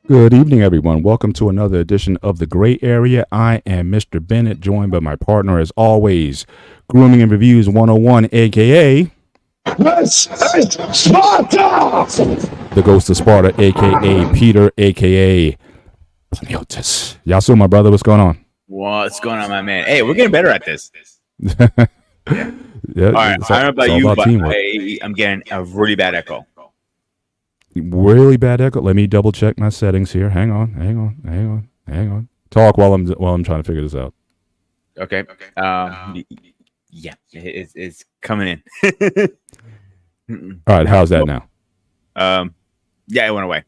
Good evening, everyone. Welcome to another edition of The Gray Area. I am Mr. Bennett, joined by my partner, as always, Grooming and Reviews 101, a.k.a. This is Sparta! The Ghost of Sparta, a.k.a. Peter, a.k.a. Panayotis. Yasu, my brother, what's going on? What's going on, my man? Hey, we're getting better at this. Yeah. Yeah, All right. I don't know it's about all you, about but teamwork. I'm getting a really bad echo. Really bad echo. Let me double check my settings here. Hang on. Talk while I'm trying to figure this out. Okay. Yeah, it's coming in. All right, how's that now? Yeah, it went away.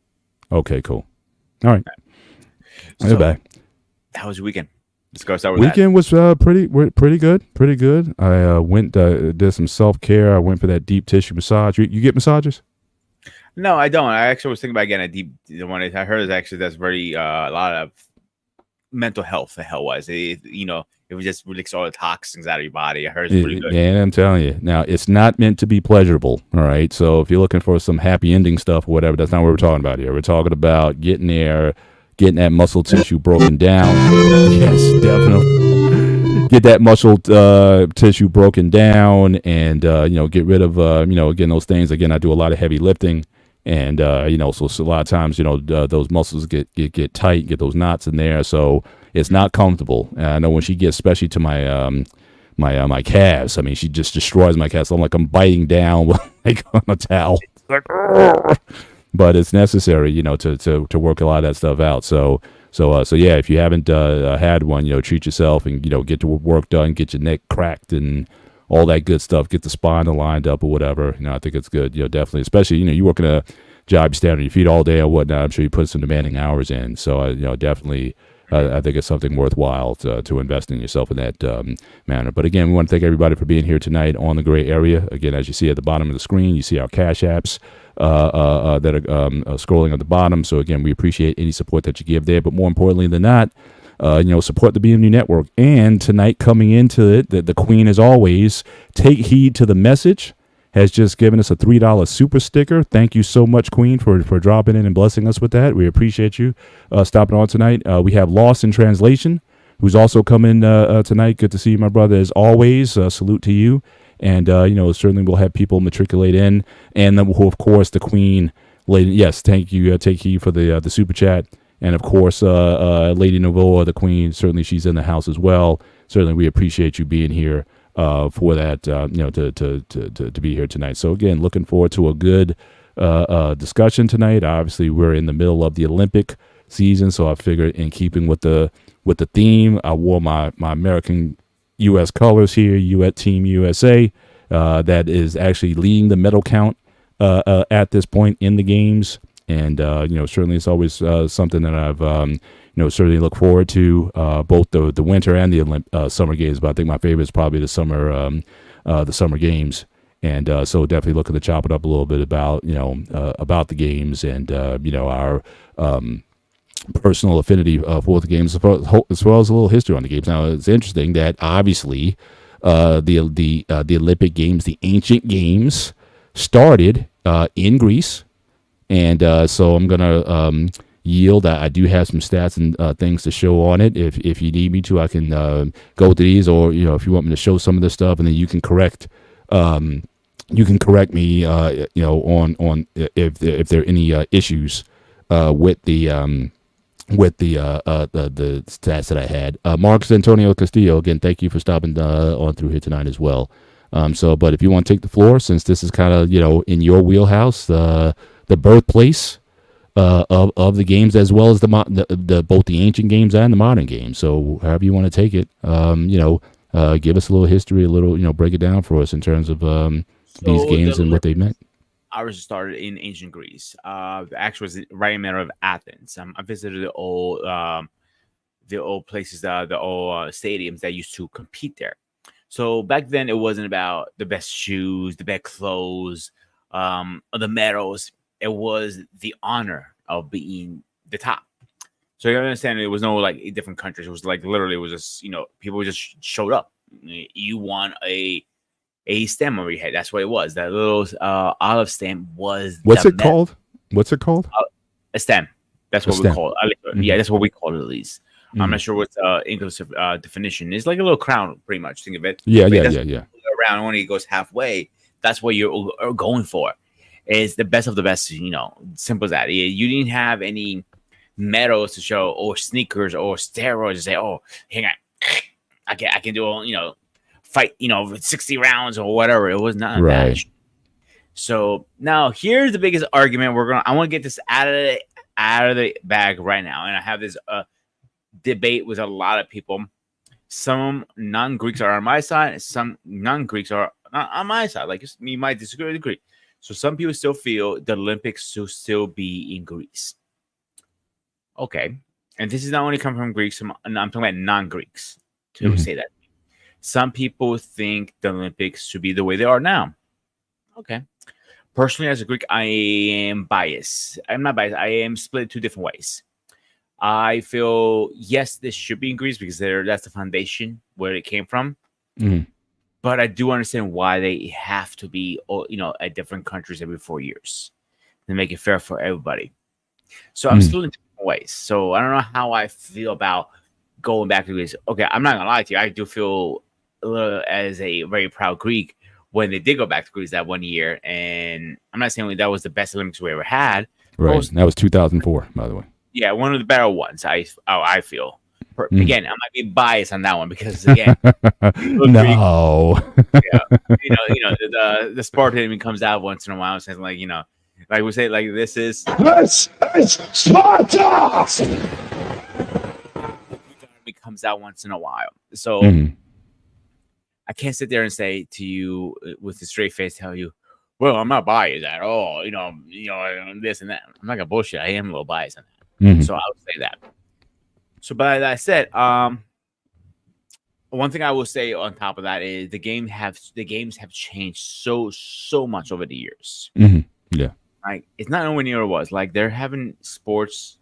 Okay, cool. All right. So, We're back. how was your weekend? Let's go start with Weekend was pretty good. I went did some self care. I went for that deep tissue massage. You get massages? that. No, I don't. I actually was thinking about getting a deep. The one I heard is actually that's very a lot of mental health. The hell was it? It just release all the toxins out of your body. I heard it's pretty good. And I'm telling you, now it's not meant to be pleasurable. All right, so if you're looking for some happy ending stuff or whatever, that's not what we're talking about here. We're talking about getting that muscle tissue broken down. Yes, definitely. Get that muscle tissue broken down, and get rid of again those things. Again, I do a lot of heavy lifting, and so a lot of times those muscles get tight, get those knots in there, so it's not comfortable. And I know when she gets, especially to my calves. I mean, she just destroys my calves. I'm biting down like on a towel. It's like, but it's necessary, to work a lot of that stuff out. So yeah, if you haven't had one, treat yourself and get your work done, get your neck cracked and all that good stuff, get the spine lined up or whatever. I think it's good, definitely, especially you working a job, you stand on your feet all day or whatnot. I'm sure you put some demanding hours in. So definitely. I think it's something worthwhile to invest in yourself in that manner. But again, we want to thank everybody for being here tonight on the Gray Area. Again, as you see at the bottom of the screen, you see our Cash Apps that are scrolling at the bottom. So again, we appreciate any support that you give there. But more importantly than that, support the BMU Network. And tonight, coming into it, the Queen, as always, take heed to the message. Has just given us a $3 super sticker. Thank you so much, Queen, for dropping in and blessing us with that. We appreciate you stopping on tonight. We have Lost in Translation, who's also coming tonight. Good to see you, my brother, as always. Salute to you. And, certainly we'll have people matriculate in. And then, of course, the Queen. Lady, yes, thank you. Take you for the super chat. And, of course, Lady Novoa, the Queen, certainly she's in the house as well. Certainly we appreciate you being here. For that, to be here tonight. So again, looking forward to a good discussion tonight. Obviously, we're in the middle of the Olympic season, so I figured, in keeping with the theme, I wore my American U.S. colors here, Team USA. That is actually leading the medal count at this point in the games, and certainly it's always something that I've certainly look forward to, both the winter and the summer games. But I think my favorite is probably the summer games. And so definitely looking to chop it up a little bit about the games and our personal affinity for the games, as well as a little history on the games. Now it's interesting that obviously the Olympic Games, the ancient games, started in Greece, and so I'm gonna yield. I do have some stats and things to show on it. If you need me to, I can go to these, or if you want me to show some of this stuff, and then you can correct me on if there are any issues with the stats that I had. Marcus Antonio Castillo, again, thank you for stopping on through here tonight as well. But if you want to take the floor, since this is kind of in your wheelhouse, the birthplace of the games, as well as the both the ancient games and the modern games. So however you want to take it, give us a little history, a little, break it down for us in terms of these games and what they meant. Ours started in ancient Greece. Actually, was right in the middle of Athens. I visited the old places, the old stadiums that used to compete there. So back then, it wasn't about the best shoes, the best clothes, the medals. It was the honor of being the top. So you understand, it was no like different countries. It was like literally, it was just people just showed up. You won a stamp over your head. That's what it was. That little olive stamp was. What's it called? What's it called? A stamp. That's A what we stem. call it. Yeah, that's what we call it at least. I'm not sure what the English definition is. Like a little crown, pretty much. Think of it. Yeah, But yeah, it yeah, doesn't yeah. go around when it goes halfway. That's what you're going for. Is the best of the best. Simple as that. You didn't have any medals to show, or sneakers, or steroids to say, "Oh, hang on, I can do fight 60 rounds or whatever." It was none of that. Right. So now here's the biggest argument. I want to get this out of the bag right now, and I have this debate with a lot of people. Some non-Greeks are on my side, some non-Greeks are not on my side. Like, you might disagree with Greek. So some people still feel the Olympics should still be in Greece. Okay, and this is not only coming from Greeks. I'm talking about non-Greeks to say that. Some people think the Olympics should be the way they are now. Okay. Personally, as a Greek, I am biased. I'm not biased. I am split two different ways. I feel, yes, this should be in Greece because that's the foundation where it came from. But I do understand why they have to be, at different countries every 4 years to make it fair for everybody. So I'm split in different ways. So I don't know how I feel about going back to Greece. Okay, I'm not going to lie to you. I do feel a little as a very proud Greek when they did go back to Greece that 1 year. And I'm not saying that was the best Olympics we ever had. Right. That was 2004, by the way. Yeah, one of the better ones, I feel. Again, I might be biased on that one because, again, no. the Spartan even comes out once in a while and says, like we say, like, this is Sparta! It comes out once in a while. So I can't sit there and say to you with a straight face, tell you, well, I'm not biased at all. This and that. I'm not gonna bullshit. I am a little biased on that. So I would say that. So, but that said, one thing I will say on top of that is the games have changed so much over the years. Yeah, like it's not nowhere near it was. Like they're having sports,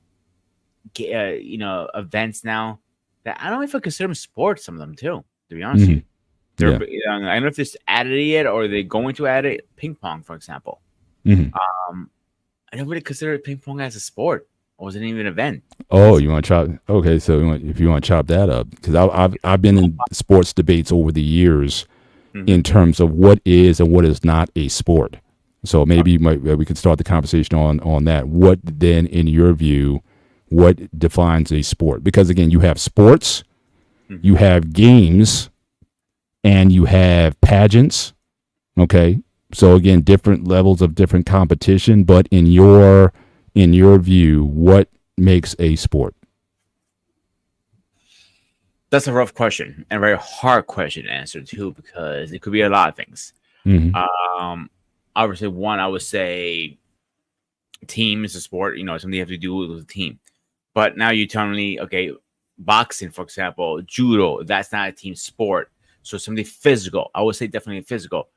events now that I don't know if I consider them sports. Some of them too, to be honest with you. I don't know if this added it yet or they're going to add it. Ping pong, for example. I don't really consider ping pong as a sport. Or was it even an event? Oh, you want to chop? Okay, so if you want to chop that up, because I've been in sports debates over the years in terms of what is and what is not a sport. So maybe we could start the conversation on that. What then, in your view, what defines a sport? Because again, you have sports, you have games, and you have pageants. Okay, so again, different levels of different competition. But in your view, what makes a sport? That's a rough question and a very hard question to answer too, because it could be a lot of things. Obviously, one, I would say team is a sport, something you have to do with a team. But now you're telling me, okay, boxing, for example, judo, that's not a team sport. So something physical. I would say definitely physical.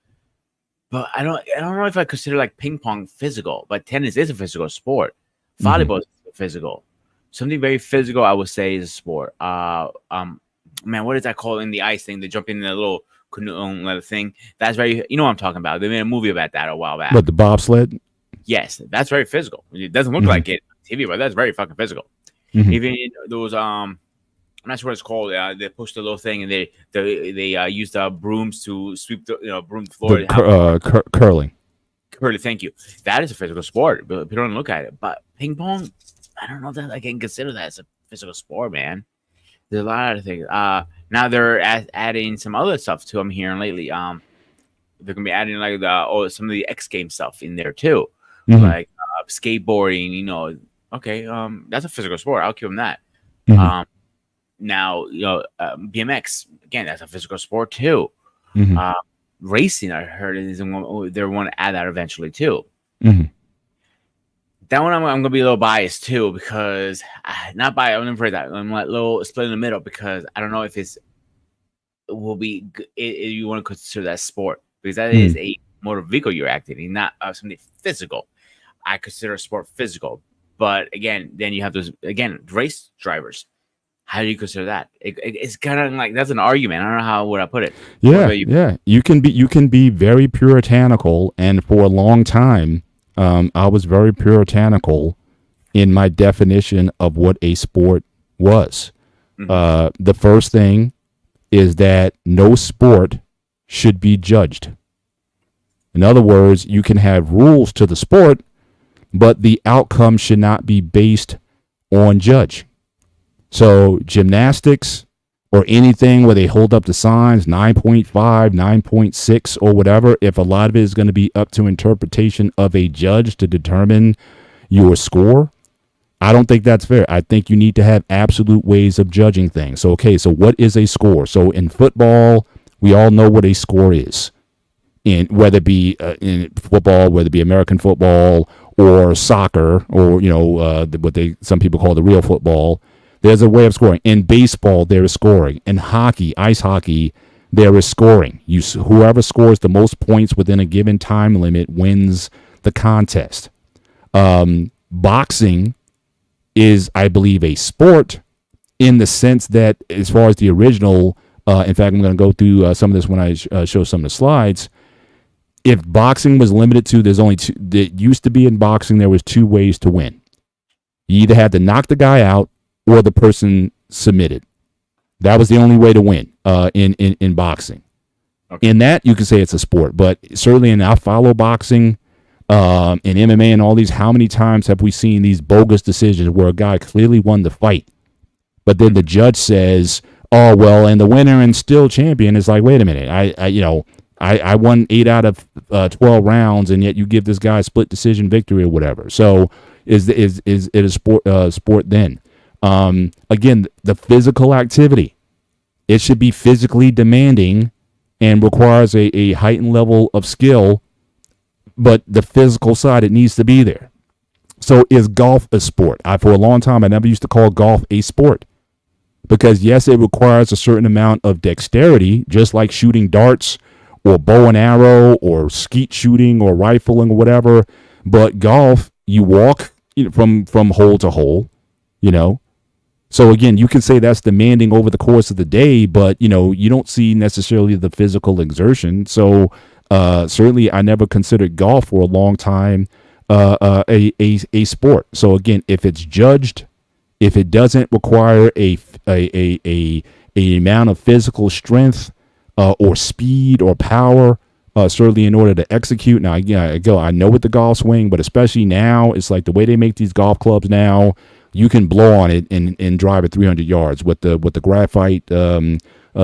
But I don't know if I consider like ping pong physical, but tennis is a physical sport. Volleyball is physical. Something very physical, I would say, is a sport. Man, what is that called in the ice thing? They jump in the little canoe thing. That's very, what I'm talking about. They made a movie about that a while back. But the bobsled? Yes, that's very physical. It doesn't look like it on TV, but that's very fucking physical. Even those, I'm not sure what it's called. They push the little thing and they use the brooms to sweep the broom floor. Curling. Curling, thank you. That is a physical sport, but people don't look at it. But ping pong, I don't know that I can consider that as a physical sport, man. There's a lot of things. Now they're adding some other stuff too. I'm hearing lately. They're gonna be adding like some of the X Games stuff in there too, like skateboarding. Okay, that's a physical sport. I'll give them that. Now, BMX, again, that's a physical sport too. Racing, I heard, they want to add that eventually too. That one, I'm going to be a little biased too, because not biased. I'm going to phrase that. I'm like a little split in the middle because I don't know if it will be. You want to consider that sport because that is a motor vehicle you're acting in, not something physical. I consider a sport physical, but again, then you have those race drivers. How do you consider that? It's kind of like that's an argument. I don't know how would I put it. Yeah. You can be very puritanical, and for a long time, I was very puritanical in my definition of what a sport was. The first thing is that no sport should be judged. In other words, you can have rules to the sport, but the outcome should not be based on judge. So gymnastics or anything where they hold up the signs, 9.5, 9.6 or whatever, if a lot of it is going to be up to interpretation of a judge to determine your score, I don't think that's fair. I think you need to have absolute ways of judging things. So, okay, so what is a score? So in football, we all know what a score is. In whether it be in football, whether it be American football or soccer, or what some people call the real football, there's a way of scoring. In baseball, there is scoring. In hockey, ice hockey, there is scoring. Whoever scores the most points within a given time limit wins the contest. Boxing is, I believe, a sport in the sense that, as far as the original, in fact, I'm going to go through some of this when I show some of the slides. If boxing was limited to, there's only two. That used to be in boxing, there was two ways to win. You either had to knock the guy out or the person submitted. That was the only way to win in boxing. Okay. In that, you can say it's a sport, but certainly, I follow boxing, in MMA and all these. How many times have we seen these bogus decisions where a guy clearly won the fight, but then the judge says, "Oh well," and the winner and still champion is like, "Wait a minute, I won 8 out of 12 rounds, and yet you give this guy a split decision victory or whatever." So is it a sport then? Again, the physical activity, it should be physically demanding and requires a heightened level of skill, but the physical side, it needs to be there. So is golf a sport? For a long time, I never used to call golf a sport because, yes, it requires a certain amount of dexterity, just like shooting darts or bow and arrow or skeet shooting or rifling or whatever. But golf, you walk from hole to hole, So again, you can say that's demanding over the course of the day, but you don't see necessarily the physical exertion. So certainly, I never considered golf for a long time a sport. So again, if it's judged, if it doesn't require a amount of physical strength or speed or power, certainly in order to execute. Now, I know with the golf swing, but especially now, it's like the way they make these golf clubs now. You can blow on it and drive it 300 yards with the graphite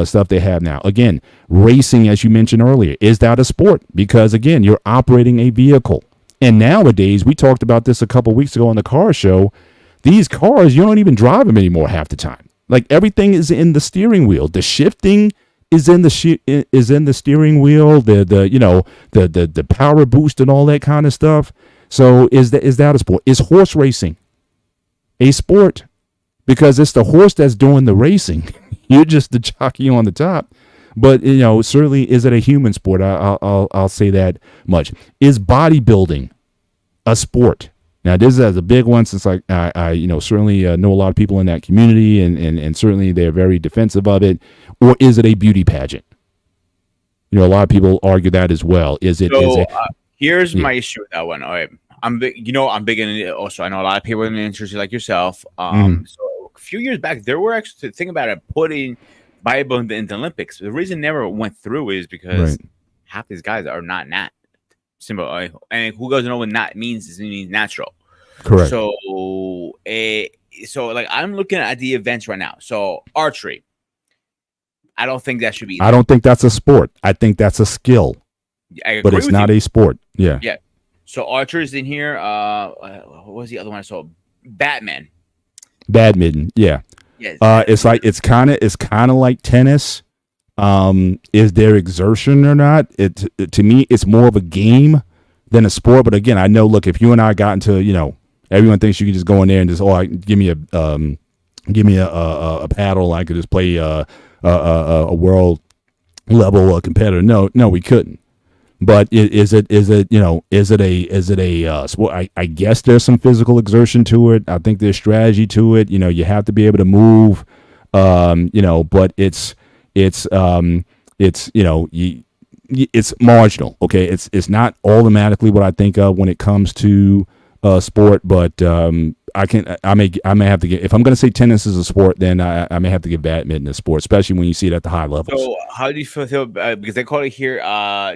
stuff they have now. Again, racing, as you mentioned earlier, is that a sport? Because again, you're operating a vehicle. And nowadays, we talked about this a couple weeks ago on the car show. These cars, you don't even drive them anymore half the time. Like everything is in the steering wheel. The shifting is in the steering wheel. The power boost and all that kind of stuff. So is that a sport? Is horse racing a sport? Because it's the horse that's doing the racing. You're just the jockey on the top. But certainly, is it a human sport? I'll say that much. Is bodybuilding a sport? Now, this is a big one, since I certainly know a lot of people in that community, and certainly they're very defensive of it. Or is it a beauty pageant? A lot of people argue that as well. Here's my issue with that one. All right, I'm big in it also. I know a lot of people in the industry like yourself. So a few years back, there were actually thinking about it, putting bodybuilding in the Olympics. The reason it never went through is because half these guys are not simple. And who doesn't know what not means? It means natural. Correct. So, like I'm looking at the events right now. So archery, I don't think that should be. I don't think that's a sport. I think that's a skill. But it's not a sport. Yeah. Yeah. So archer's in here. What was the other one I saw? Badminton. Yeah. Yes. It's kind of like tennis. Is there exertion or not? To me, it's more of a game than a sport. But again, I know. Look, if you and I got into, everyone thinks you can just go in there and just give me a paddle. I could just play a world level competitor. No, we couldn't. But is it a sport? I guess there's some physical exertion to it. I think there's strategy to it. You have to be able to move. But it's marginal. Okay, it's not automatically what I think of when it comes to sport. But I may have to get, if I'm going to say tennis is a sport, then I may have to give badminton a sport, especially when you see it at the high levels. So how do you feel because they call it here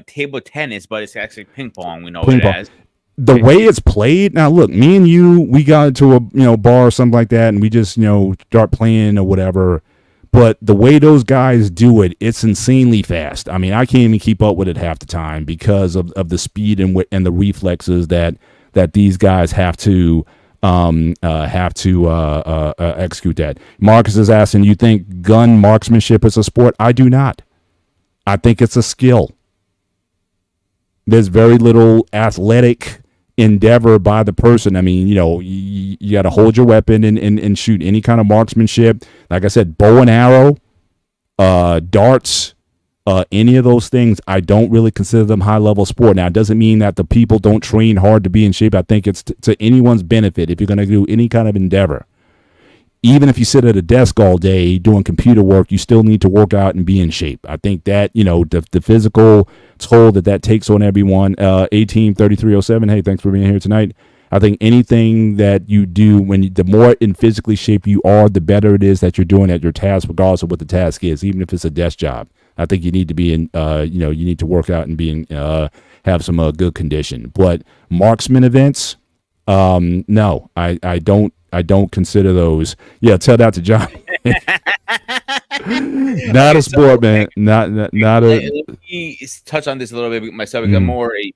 table tennis, but it's actually ping pong. We know Ping it pong. as. The way it's played now, look, me and you, we got into a bar or something like that, and we just start playing or whatever. But the way those guys do it, it's insanely fast. I mean, I can't even keep up with it half the time because of the speed and the reflexes that these guys have to execute that. Marcus is asking, you think gun marksmanship is a sport? I do not. I think it's a skill. There's very little athletic endeavor by the person. I mean, you got to hold your weapon and shoot any kind of marksmanship. Like I said, bow and arrow, darts, any of those things, I don't really consider them high-level sport. Now, it doesn't mean that the people don't train hard to be in shape. I think it's to anyone's benefit if you're going to do any kind of endeavor. Even if you sit at a desk all day doing computer work, you still need to work out and be in shape. I think that, the physical toll that takes on everyone. 183307, hey, thanks for being here tonight. I think anything that you do, the more in physically shape you are, the better it is that you're doing at your task, regardless of what the task is, even if it's a desk job. I think you need to be in, you need to work out and have some good condition. But marksman events, no, I don't consider those. Yeah, tell that to John. Not a sport, man. Not a. Let me touch on this a little bit myself. Because I'm more a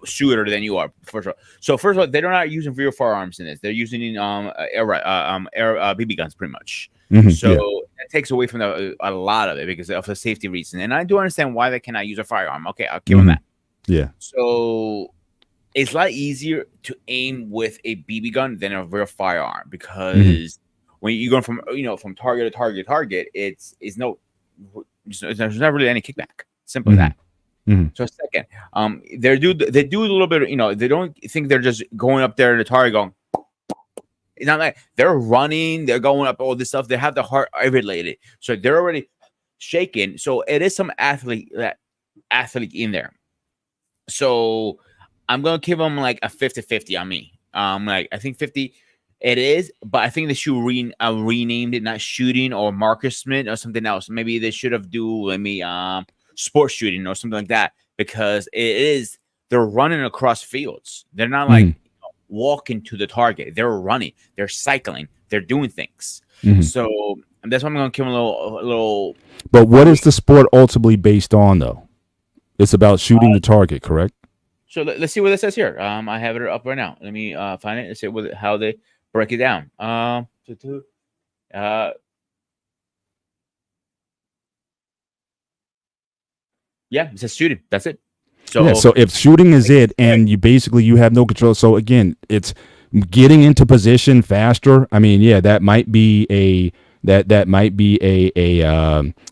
shooter than you are. For sure. So first of all, they're not using real firearms in this. They're using air BB guns, pretty much. So it takes away from a lot of it because of the safety reason. And I do understand why they cannot use a firearm. Okay, I'll give them that. Yeah. So it's a lot easier to aim with a BB gun than a real firearm because when you're going from target to target, there's not really any kickback. Simple as that. So second, they do a little bit. They don't think they're just going up there to the target going. It's not like they're running, they're going up all this stuff. They have the heart related, so they're already shaking. So it is some athlete in there. So I'm gonna give them like a 50-50 on me. I think 50 it is, but I think they should renamed it, not shooting or marksman or something else. Maybe they should have sports shooting or something like that because they're running across fields. They're not like walking to the target. They're running, they're cycling, they're doing things. So that's why I'm gonna give them a little. But what is the sport ultimately based on, though? It's about shooting the target, correct? So let's see what it says here. I have it up right now. Let me find it. Let's see how they break it down. Yeah, it says shooting. That's it. So if shooting is it, and you have no control. So again, it's getting into position faster. I mean, yeah, that might be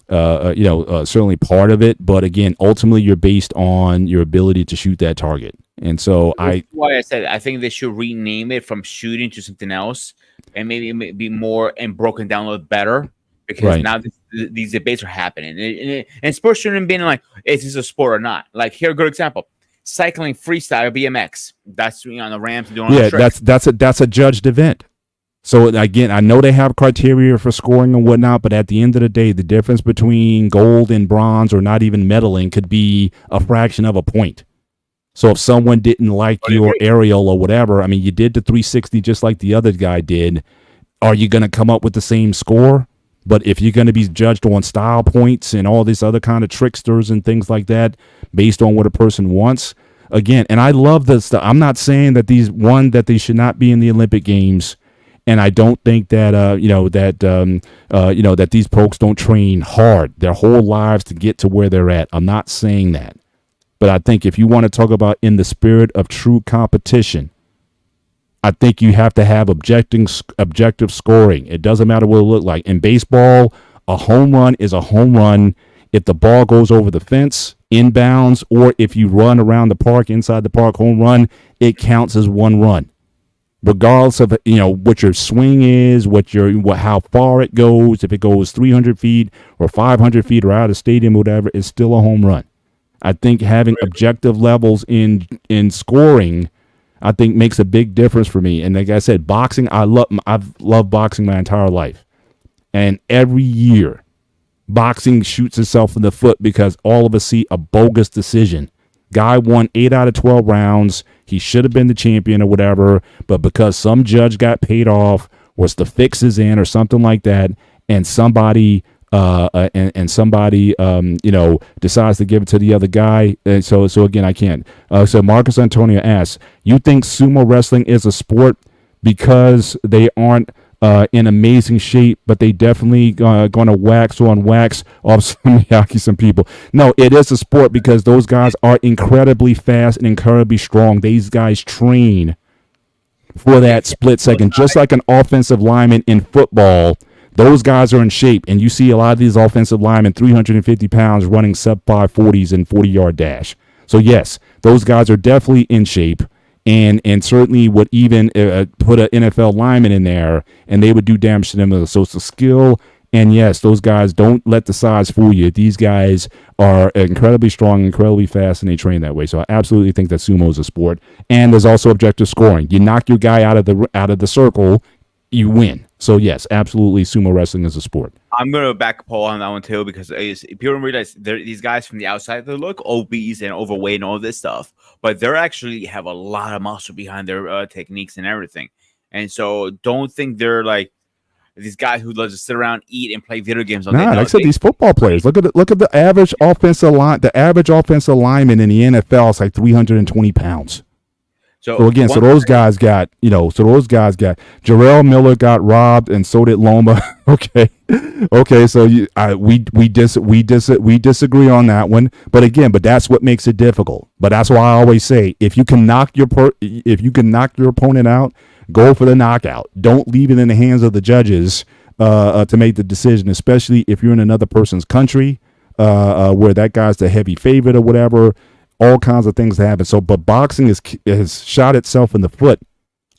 certainly part of it. But again, ultimately, you're based on your ability to shoot that target. And so that's why I said I think they should rename it from shooting to something else, and maybe be more and broken down a little better. Because now these debates are happening, and sports shouldn't be like, is this a sport or not? Like, here, a good example: cycling, freestyle, BMX. That's on the ramps doing. Yeah, that's a judged event. So again, I know they have criteria for scoring and whatnot, but at the end of the day, the difference between gold and bronze, or not even medaling, could be a fraction of a point. So if someone didn't like your aerial or whatever, I mean, you did the 360 just like the other guy did. Are you going to come up with the same score? But if you're going to be judged on style points and all this other kind of tricksters and things like that, based on what a person wants, again, and I love this stuff. I'm not saying that that they should not be in the Olympic Games, and I don't think that that these folks don't train hard their whole lives to get to where they're at. I'm not saying that, but I think if you want to talk about in the spirit of true competition, I think you have to have objective scoring. It doesn't matter what it looks like. In baseball, a home run is a home run if the ball goes over the fence, inbounds, or if you run around the park, inside the park, home run, it counts as one run. Regardless of what your swing is, how far it goes, if it goes 300 feet or 500 feet or out of stadium, whatever, it's still a home run. I think having objective levels in scoring I think makes a big difference for me. And like I said, boxing, I've loved boxing my entire life. And every year, boxing shoots itself in the foot because all of us see a bogus decision. Guy won 8 out of 12 rounds. He should have been the champion or whatever, but because some judge got paid off, was the fixes in or something like that, and somebody decides to give it to the other guy. And so again, I can't. So Marcus Antonio asks, you think sumo wrestling is a sport because they aren't in amazing shape, but they definitely going to wax off some people. No, it is a sport because those guys are incredibly fast and incredibly strong. These guys train for that split second, just like an offensive lineman in football. Those guys are in shape, and you see a lot of these offensive linemen, 350 pounds, running sub-5 40s and 40-yard dash. So, yes, those guys are definitely in shape, and certainly would even put an NFL lineman in there, and they would do damage to them. So it's a skill, and yes, those guys, don't let the size fool you. These guys are incredibly strong, incredibly fast, and they train that way. So I absolutely think that sumo is a sport, and there's also objective scoring. You knock your guy out of the circle, you win. So yes, absolutely, sumo wrestling is a sport. I'm gonna back Paul on that one too, because people don't realize these guys from the outside, they look obese and overweight and all this stuff, but they're actually have a lot of muscle behind their techniques and everything. And so don't think they're like these guys who love to sit around, eat, and play video games. Like I said, these football players. Look at the average offensive line. The average offensive lineman in the NFL is like 320 pounds. So again, those guys got, Jarrell Miller got robbed, and so did Loma. okay. So we disagree on that one. But that's what makes it difficult. But that's why I always say, if you can knock your opponent out, go for the knockout. Don't leave it in the hands of the judges to make the decision, especially if you're in another person's country where that guy's the heavy favorite or whatever. All kinds of things happen. So, but boxing has shot itself in the foot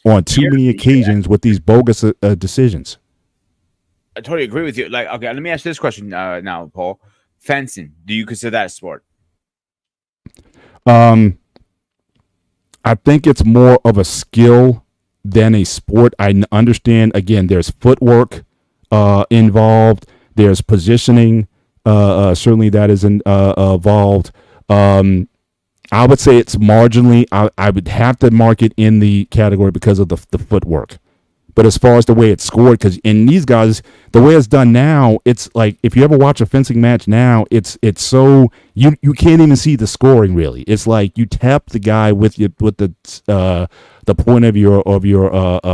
on too many occasions with these bogus decisions. I totally agree with you. Like, okay, let me ask you this question now, Paul. Fencing, do you consider that a sport? I think it's more of a skill than a sport. I understand. Again, there's footwork involved. There's positioning. Certainly, that is involved. I would say it's marginally. I would have to mark it in the category because of the footwork. But as far as the way it's scored, because in these guys, the way it's done now, it's like if you ever watch a fencing match now, it's so you can't even see the scoring really. It's like you tap the guy with the point of your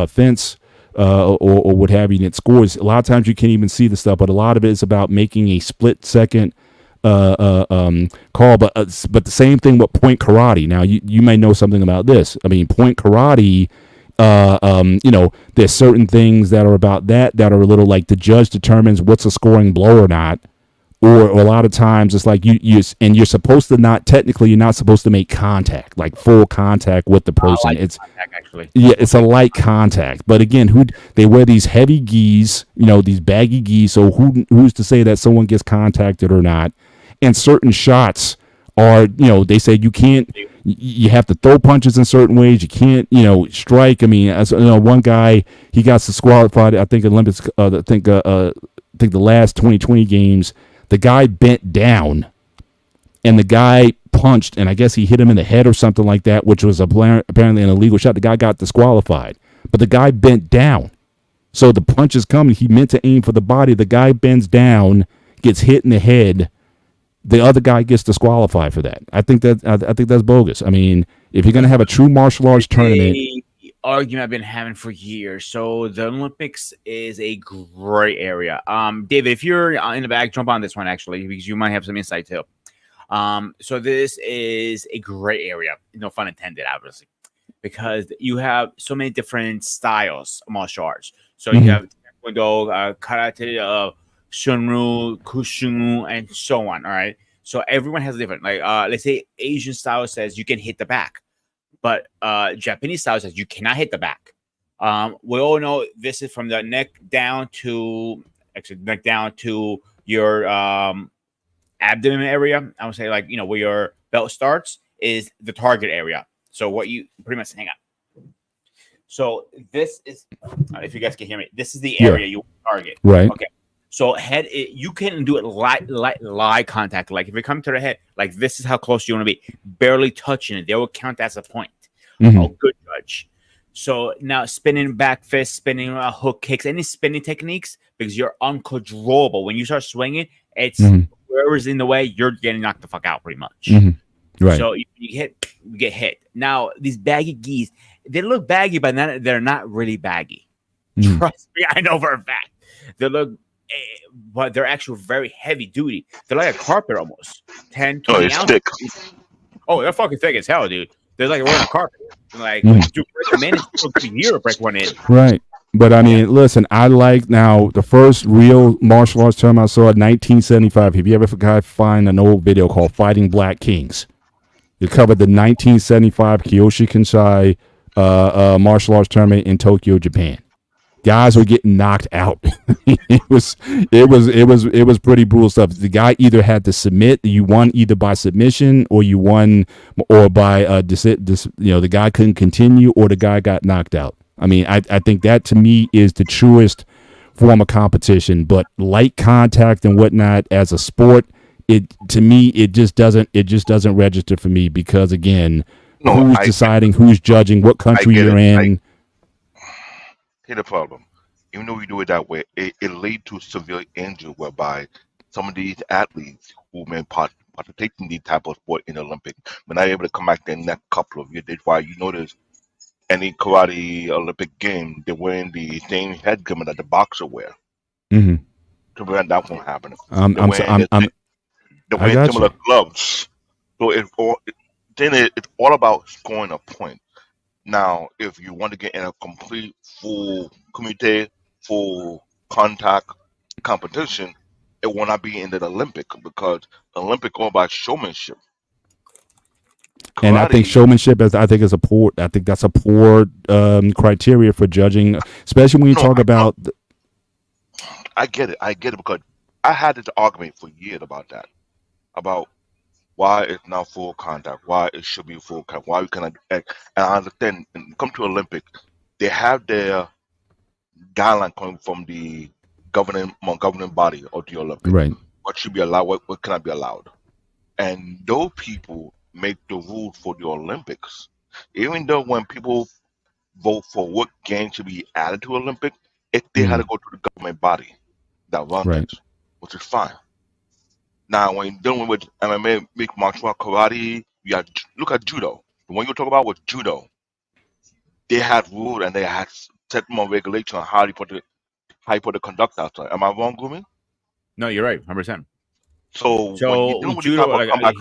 fence or what have you, and it scores. A lot of times you can't even see the stuff, but a lot of it is about making a split second call. But the same thing with point karate. Now you may know something about this. I mean, point karate. There's certain things that are about that are a little like the judge determines what's a scoring blow or not. Or a lot of times it's like you're supposed to not, technically you're not supposed to make contact, like full contact with the person. It's contact, actually. Yeah, it's a light contact. But again, they wear these heavy gis, these baggy gis. So who's to say that someone gets contacted or not? And certain shots are, they say you have to throw punches in certain ways. You can't, strike. I mean, as one guy, he got disqualified. I think Olympics. I think the last 2020 games, the guy bent down, and the guy punched, and I guess he hit him in the head or something like that, which was apparently an illegal shot. The guy got disqualified, but the guy bent down, so the punch is coming. He meant to aim for the body. The guy bends down, gets hit in the head. The other guy gets disqualified for that. I think that's bogus. I mean, if you're going to have a true martial arts tournament, argument I've been having for years. So the Olympics is a gray area. David, if you're in the back, jump on this one actually, because you might have some insight too. So this is a gray area. No fun intended, obviously, because you have so many different styles of martial arts. So you have Taekwondo, Karate, Shunryu, Kushinu, and so on. All right. So everyone has a different, like, let's say Asian style says you can hit the back, but Japanese style says you cannot hit the back. We all know this is from the neck down to your abdomen area. I would say, like, where your belt starts is the target area. So what you pretty much hang up. So this is, if you guys can hear me, this is the Yeah. area you target. Right. Okay. So you can do it lie contact. Like if you come to the head, like this is how close you want to be, barely touching it. They will count as a point. Mhm. Oh, good judge. So now spinning back fist, spinning hook kicks, any spinning techniques, because you're uncontrollable. When you start swinging, it's Mhm. whoever's in the way, you're getting knocked the fuck out pretty much. Mhm. Right. So you get hit. Now these baggy geese, they look baggy, but they're not really baggy. Mhm. Trust me, I know for a fact. They look, but they're actually very heavy duty. They're like a carpet almost, 10, Oh, 20 it's ounces. thick. Oh, they're fucking thick as hell, dude. They're like wearing a carpet. Like, Mhm. dude, break them in, it's a year to break one in. Right. But I mean, listen, I like now the first real martial arts term I saw in 1975. If you ever find an old video called Fighting Black Kings, it covered the 1975 Kyoshi martial arts tournament in Tokyo, Japan. Guys were getting knocked out. it was pretty brutal stuff. The guy either had to submit. You won either by submission or you won or by the guy couldn't continue or the guy got knocked out. I mean, I think that to me is the truest form of competition. But light contact and whatnot as a sport, it just doesn't register for me because again, No, who's deciding, who's judging, what country get you're it. in. Here's the problem. Even though we do it that way, it leads to severe injury whereby some of these athletes who may participate in these type of sport in the Olympics may not able to come back the next couple of years. That's why you notice any karate Olympic game, they're wearing the same head garment that the boxer wear Mm-hmm. to prevent that from happening. I'm They're wearing I got similar you. gloves. So it's all about scoring a point. Now, if you want to get in a complete full kumite, full contact competition, it will not be in the Olympic because Olympic all about showmanship. And I think Karate, showmanship I think that's a poor criteria for judging, especially when you no, talk about I get it. I get it because I had this argument for years about that, about why it's not full contact, why it should be full contact, why we cannot. And I understand. When it come to Olympic, they have their guideline coming from the governing body of the Olympic. right. What should be allowed, what cannot be allowed. And those people make the rules for the Olympics. Even though when people vote for what game should be added to Olympic, it they had to Mm, go to the government body that run right. this, which is fine. Now when you're dealing with MMA, mixed martial art, karate, look at judo. The one you talk about was judo. They had rules and they had set more regulation on how you put the conduct outside. Am I wrong, Gumi? No, you're right, 100%. So when you're So dealing with this judo, type of comeback,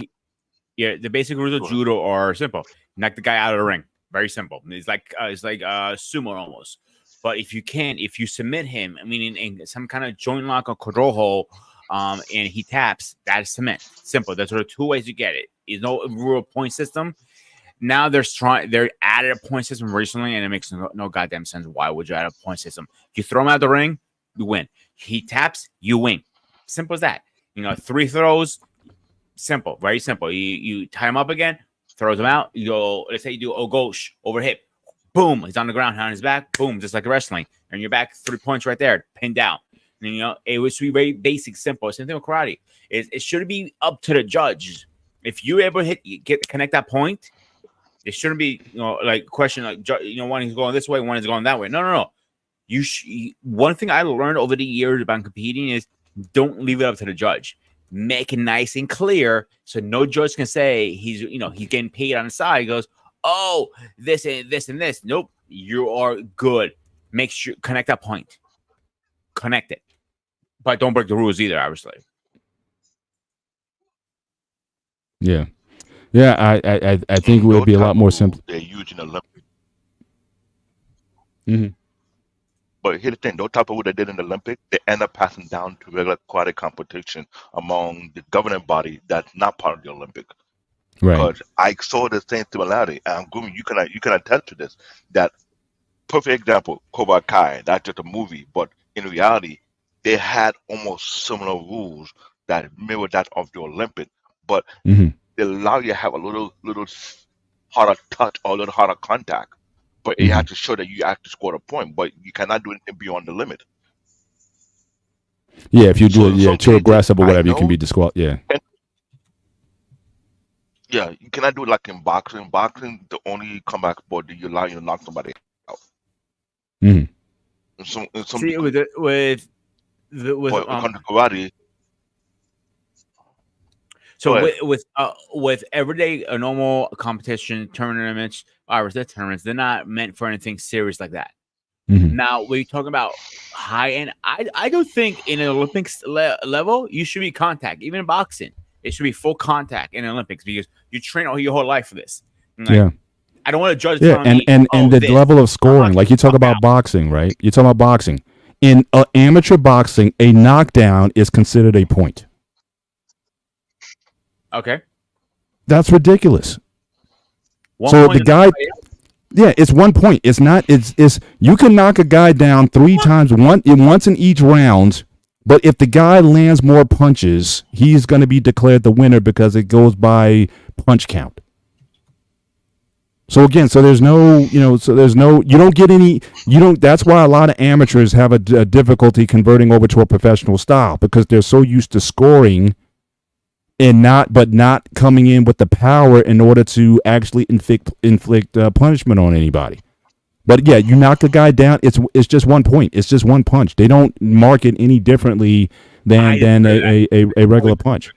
yeah, the basic rules of go ahead. judo are simple. Knock the guy out of the ring. Very simple. It's like sumo almost. But if you submit him, meaning in some kind of joint lock or corojo, and he taps, that is submit. Simple. There's sort of two ways you get it. There's no real point system. Now they're added a point system recently, and it makes no goddamn sense. Why would you add a point system? You throw him out the ring, you win. He taps, you win. Simple as that. 3 throws, simple, very simple. You tie him up again, throws him out. You go, let's say you do gauche over hip, boom, he's on the ground, on his back, boom, just like wrestling, and you're back 3 points right there, pinned down. And it would be very basic, simple. Same thing with karate. It should be up to the judge. If you ever connect that point, it shouldn't be like question like one is going this way, one is going that way. No. One thing I learned over the years about competing is don't leave it up to the judge. Make it nice and clear so no judge can say he's getting paid on the side. He goes, oh, this and this and this. Nope, you are good. Make sure connect that point. Connect it, but don't break the rules either. Obviously. Yeah. Yeah, I think it would those be a type lot of more rules simple. they're using Olympic. Hmm. But here's the thing: those type of rules they did in the Olympic, they end up passing down to regular karate competition among the governing body that's not part of the Olympic. Right. Because I saw the same similarity, and Gumi, you can attest to this. That perfect example, Cobra Kai. That's just a movie, but in reality, they had almost similar rules that mirror that of the Olympic, but Hmm. they allow you to have a little harder touch or a little harder contact. but it had to show that you actually scored a point. But you cannot do anything beyond the limit. Yeah, if you do it, So yeah, some too things that aggressive or I whatever, you can be know, disqualified. Yeah. and yeah, you cannot do it like in boxing. Boxing, the only comeback sport that you allow you to knock somebody out. hmm In some See, degree. with But when it comes to karate, so go ahead. with everyday normal competition tournaments, or the tournaments, they're not meant for anything serious like that. hmm Now, when you're talking about high end, I don't think in an Olympics level you should be contact. Even in boxing, it should be full contact in the Olympics because you train all your whole life for this. And, like, Yeah. I don't want a judge Yeah, telling and me, and "Oh, and the this level of scoring, knock like the you talk fuck about out." boxing, right? You talk about boxing. In amateur boxing, a knockdown is considered a point. Okay, That's ridiculous. one So point. the guy, yeah, it's 1 point. It's not. It's you can knock a guy down 3 times, once in each round. But if the guy lands more punches, he's going to be declared the winner because it goes by punch count. So again, so there's no, you don't get any, that's why a lot of amateurs have a difficulty converting over to a professional style because they're so used to scoring and not coming in with the power in order to actually inflict punishment on anybody. But yeah, you knock a guy down, it's just 1 point. It's just one punch. They don't mark it any differently than a regular punch.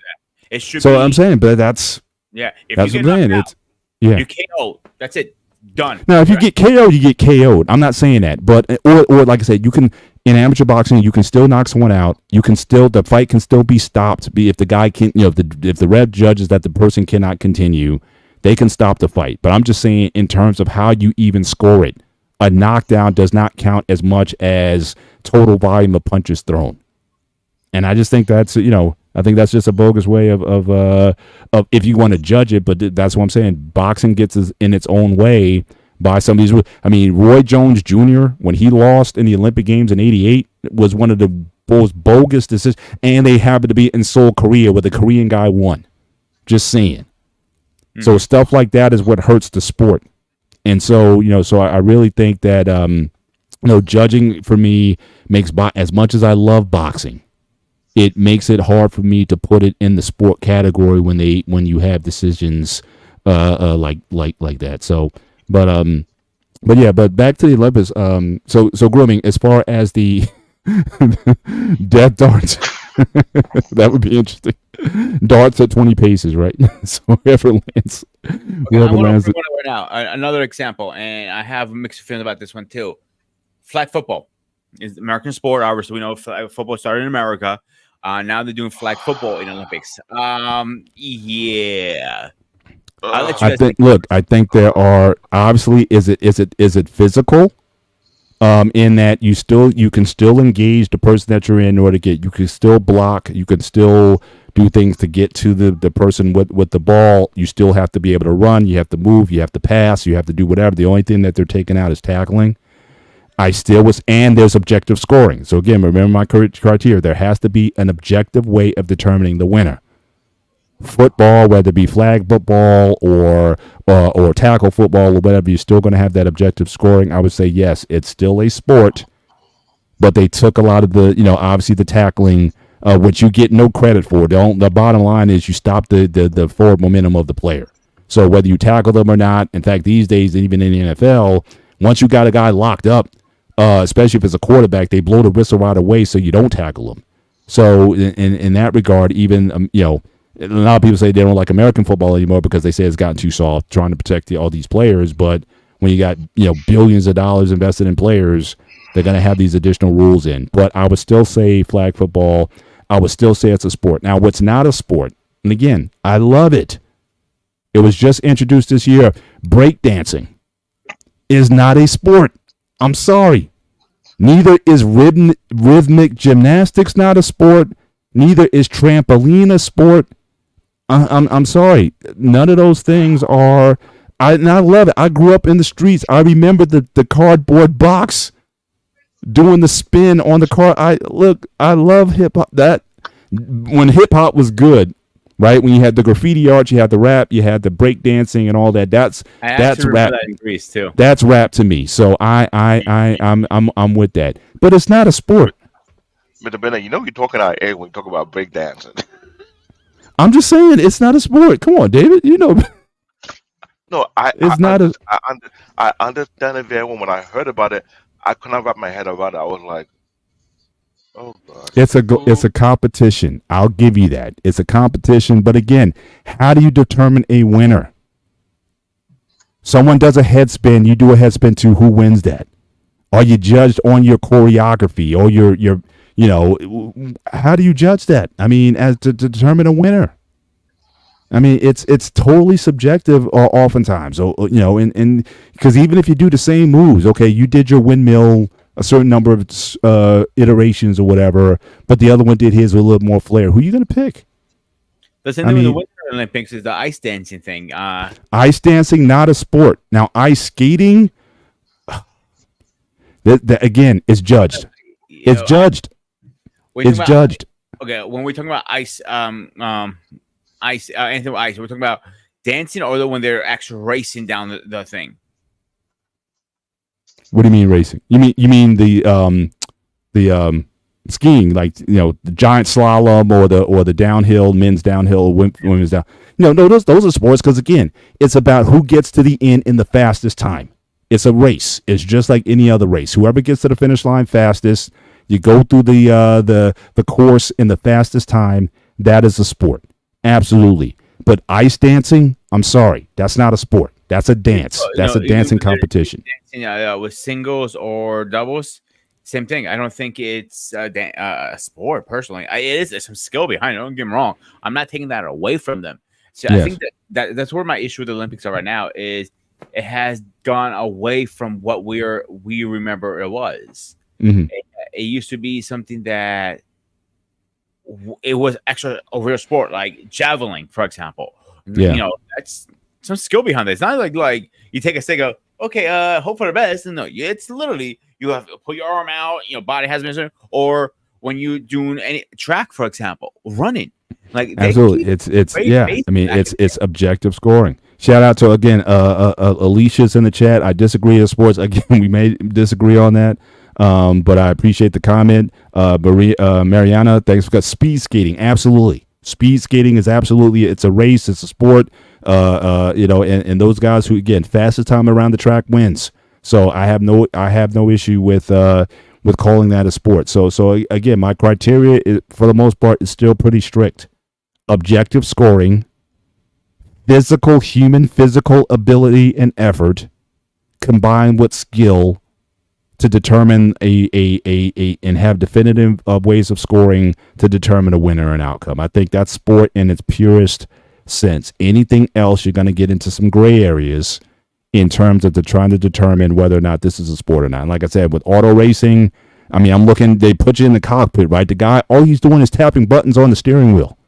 It should So be. I'm saying, but that's If what you I'm get saying. knocked out, Yeah. you KO. That's it. Done. Now, if you get KO'd, you get KO'd. I'm not saying that, but or like I said, you can in amateur boxing, you can still knock someone out. You can still the fight can still be stopped. If the guy can, if the ref judges that the person cannot continue, they can stop the fight. But I'm just saying, in terms of how you even score it, a knockdown does not count as much as total volume of punches thrown. And I just think that's I think that's just a bogus way of if you want to judge it, but that's what I'm saying. Boxing gets in its own way by some of these. I mean, Roy Jones Jr. when he lost in the Olympic Games in '88 was one of the most bogus decisions, and they happened to be in Seoul, Korea, where the Korean guy won. Just saying. So stuff like that is what hurts the sport, and so so I really think that judging for me makes as much as I love boxing, it makes it hard for me to put it in the sport category when you have decisions like that. So, but yeah, but back to the Olympics. So grooming as far as the death darts, that would be interesting. Darts at 20 paces, right? So whoever lands, I'm going to lands. right now. Another example, and I have mixed feelings about this one too. Flag football is American sport. Obviously, we know flag football started in America. Now they're doing flag football in Olympics. Yeah. I'll let you I guys think. Look, I think there are obviously. Is it physical? In that you can still engage the person that you're in order to get. You can still block. You can still do things to get to the person with the ball. You still have to be able to run. You have to move. You have to pass. You have to do whatever. The only thing that they're taking out is tackling. And there's objective scoring. So again, remember my criteria. There has to be an objective way of determining the winner. Football, whether it be flag football or tackle football or whatever, you're still going to have that objective scoring. I would say yes, it's still a sport, but they took a lot of the, obviously the tackling, which you get no credit for. The bottom line is you stop the forward momentum of the player. So whether you tackle them or not, in fact, these days, even in the NFL, once you got a guy locked up, especially if it's a quarterback, they blow the whistle right away so you don't tackle them. So in that regard, even, a lot of people say they don't like American football anymore because they say it's gotten too soft, trying to protect all these players. But when you got billions of dollars invested in players, they're going to have these additional rules in. But I would still say flag football. I would still say it's a sport. Now, what's not a sport, and again, I love it. It was just introduced this year. Breakdancing is not a sport. I'm sorry. Neither is rhythmic gymnastics not a sport. Neither is trampoline a sport. I'm sorry. None of those things are. I love it. I grew up in the streets. I remember the cardboard box doing the spin on the car. I love hip hop. That when hip hop was good, right? When you had the graffiti art, you had the rap, you had the break dancing and all that. That's I actually rap. remember that in Greece too. That's rap to me. So I'm with that. But it's not a sport. Mr. Bennett, you know you're talking our egg when you talk about breakdancing. I'm just saying it's not a sport. Come on, David. You know, No, it's not a. I understand it very well. When I heard about it, I could not wrap my head around it. I was like, oh God. It's a competition. I'll give you that. It's a competition. But again, how do you determine a winner? Someone does a head spin. You do a head spin too. Who wins that? Are you judged on your choreography or your you know, how do you judge that? I mean, as to determine a winner. I mean, it's totally subjective oftentimes. So, you know, and because even if you do the same moves, okay, you did your windmill a certain number of iterations or whatever, but the other one did his with a little more flair. Who are you going to pick? The same thing with the Winter Olympics is the ice dancing thing. Ice dancing, not a sport. Now, ice skating, that again, is judged. It's judged. It's judged. Okay, when we're talking about ice, ice, anything with ice, we're talking about dancing, or when they're actually racing down the thing. What do you mean racing? You mean the skiing, like, you know, the giant slalom or the downhill, men's downhill, women's down. No, those are sports because again, it's about who gets to the end in the fastest time. It's a race. It's just like any other race. Whoever gets to the finish line fastest, you go through the course in the fastest time. That is a sport, absolutely. But ice dancing, I'm sorry, that's not a sport. That's a dance. That's a dancing competition. Dancing, with singles or doubles, same thing. I don't think it's a sport personally. It is some skill behind it. Don't get me wrong. I'm not taking that away from them. So yes. I think that's where my issue with the Olympics are right now is it has gone away from what we remember it was. Mm-hmm. It used to be something that it was actually a real sport, like javelin, for example. Yeah. You know, that's some skill behind it. It's not like you take a stick, go, okay, hope for the best. No, it's literally you have to put your arm out, you know, body has been, or when you doing any track, for example, running. Like absolutely, it's yeah. I mean, it's objective scoring. Shout out to again, Alicia's in the chat. I disagree with sports. Again, we may disagree on that. But I appreciate the comment. Mariana, thanks for speed skating. Absolutely. Speed skating is absolutely, it's a race. It's a sport. You know, and those guys who, again, fastest time around the track wins. So I have no issue with calling that a sport. So again, my criteria is, for the most part, is still pretty strict. Objective scoring, human physical ability and effort combined with skill to determine and have definitive ways of scoring to determine a winner and outcome. I think that's sport in its purest sense. Anything else, you're going to get into some gray areas in terms of trying to determine whether or not this is a sport or not. And like I said, with auto racing, I mean, I'm looking, they put you in the cockpit, right? The guy, all he's doing is tapping buttons on the steering wheel.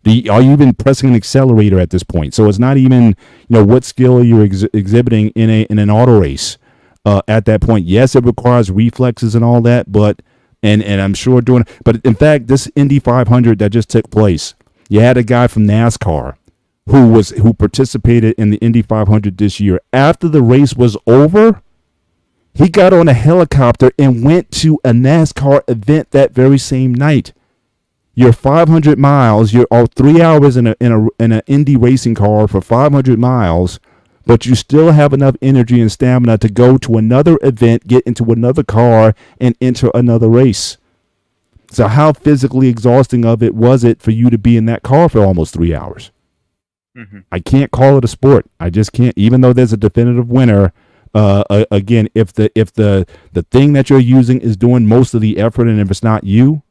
Are you even pressing an accelerator at this point? So it's not even, you know, what skill are you exhibiting in an auto race. At that point, yes, it requires reflexes and all that, but and I'm sure but in fact, this Indy 500 that just took place, you had a guy from NASCAR who participated in the Indy 500 this year. After the race was over, he got on a helicopter and went to a NASCAR event that very same night. You're 500 miles. You're 3 hours in an Indy racing car for 500 miles. But you still have enough energy and stamina to go to another event, get into another car, and enter another race. So how physically exhausting of it was it for you to be in that car for almost 3 hours? Mm-hmm. I can't call it a sport. I just can't. Even though there's a definitive winner, again, if the thing that you're using is doing most of the effort, and if it's not you,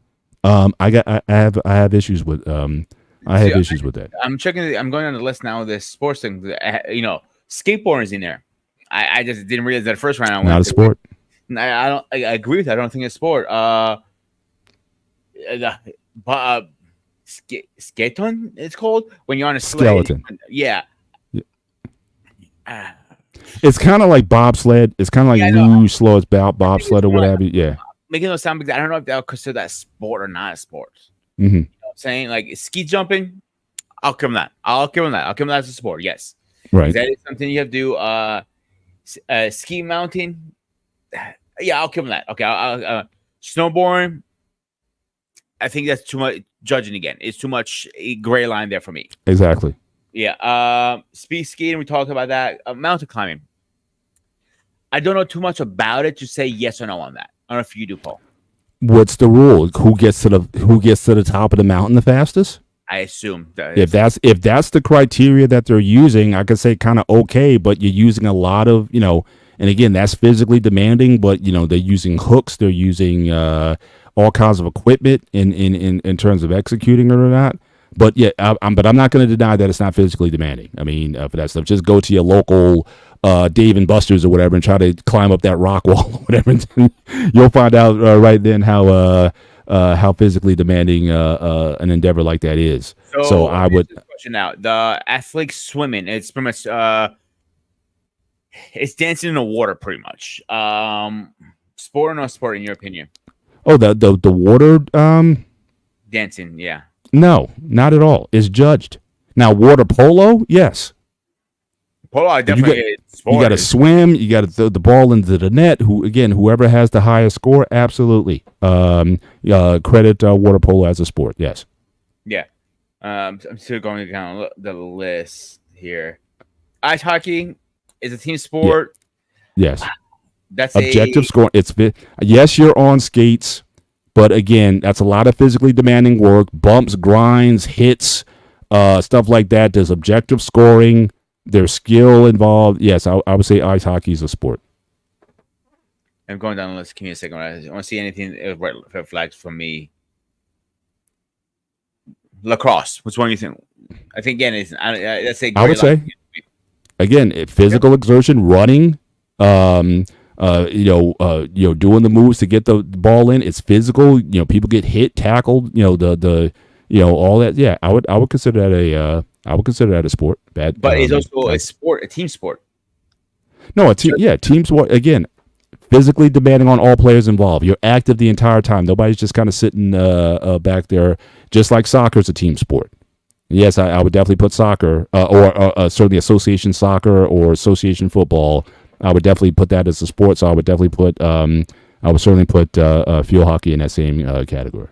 I have issues with issues with that. I'm checking. I'm going on the list now. This sports thing, you know. Skateboarding is in there. I just didn't realize that first round. Not a sport. I agree with that. I don't think it's a sport. Skeleton, it's called when you're on a skeleton. Yeah. It's kind of like bobsled. It's kind of like luge, slow as bobsled or whatever. Yeah. Making those sound because I don't know if they'll consider that sport or not a sport. Mm-hmm. You know what I'm saying? Like ski jumping. I'll give him that. I'll give him that. I'll give him that as a sport. Yes. Right. That is something you have to do. Ski mounting. Yeah, I'll give him that. Okay. Snowboarding. I think that's too much judging again. It's too much a gray line there for me. Exactly. Yeah. Speed skating. We talked about that. Mountain climbing. I don't know too much about it to say yes or no on that. I don't know if you do, Paul. What's the rule? Who gets to the top of the mountain the fastest? I assume that If that's the criteria that they're using, I could say kind of okay, but you're using a lot of, and again, that's physically demanding, but they're using hooks, they're using all kinds of equipment in terms of executing it or not. But yeah, I'm not going to deny that it's not physically demanding. I mean, for that stuff, just go to your local Dave and Buster's or whatever and try to climb up that rock wall or whatever. And you'll find out right then how physically demanding an endeavor like that is. So I would question now. The athletic swimming, it's pretty much it's dancing in the water, pretty much. Sport or no sport, in your opinion? Oh, the water Dancing, yeah. No, not at all. It's judged. Now, water polo, yes. Polo, I definitely. You got to swim. You got to throw the ball into the net. Whoever has the highest score, absolutely. Credit water polo as a sport. Yes. Yeah. I'm still going down the list here. Ice hockey is a team sport. Yeah. Yes. That's objective scoring. Yes, you're on skates, but again, that's a lot of physically demanding work. Bumps, grinds, hits, stuff like that. There's objective scoring. There's skill involved. Yes, I would say ice hockey is a sport. I'm going down the list. Give me a second. I want to see anything red flags from me. Lacrosse. Which one do you think? I think again, let's say. I would say again, physical exertion, running. Doing the moves to get the ball in. It's physical. People get hit, tackled. All that. Yeah, I would consider that a sport. But it's also a sport, a team sport. No, a team. Yeah, team sport. Again, physically demanding on all players involved. You're active the entire time. Nobody's just kind of sitting back there. Just like soccer is a team sport. Yes, I would definitely put soccer or certainly association soccer or association football. I would definitely put that as a sport. So I would definitely put certainly put field hockey in that same category.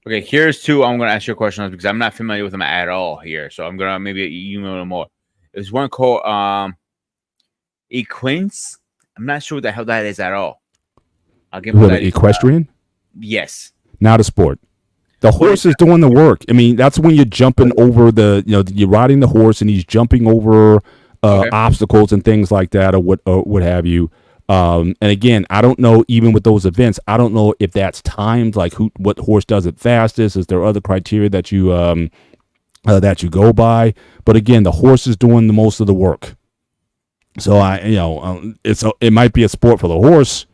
Okay, here's two. I'm going to ask you a question because I'm not familiar with them at all here. So I'm going to maybe you know a little more. There's one called Equines. I'm not sure what the hell that is at all. I'll give that. Equestrian? Yes. Not a sport. The horse is doing the work. I mean, that's when you're jumping over you're riding the horse and he's jumping over obstacles and things like that or what have you. And again, I don't know, even with those events, I don't know if that's timed, like what horse does it fastest. Is there other criteria that you go by? But again, the horse is doing the most of the work. So it might be a sport for the horse,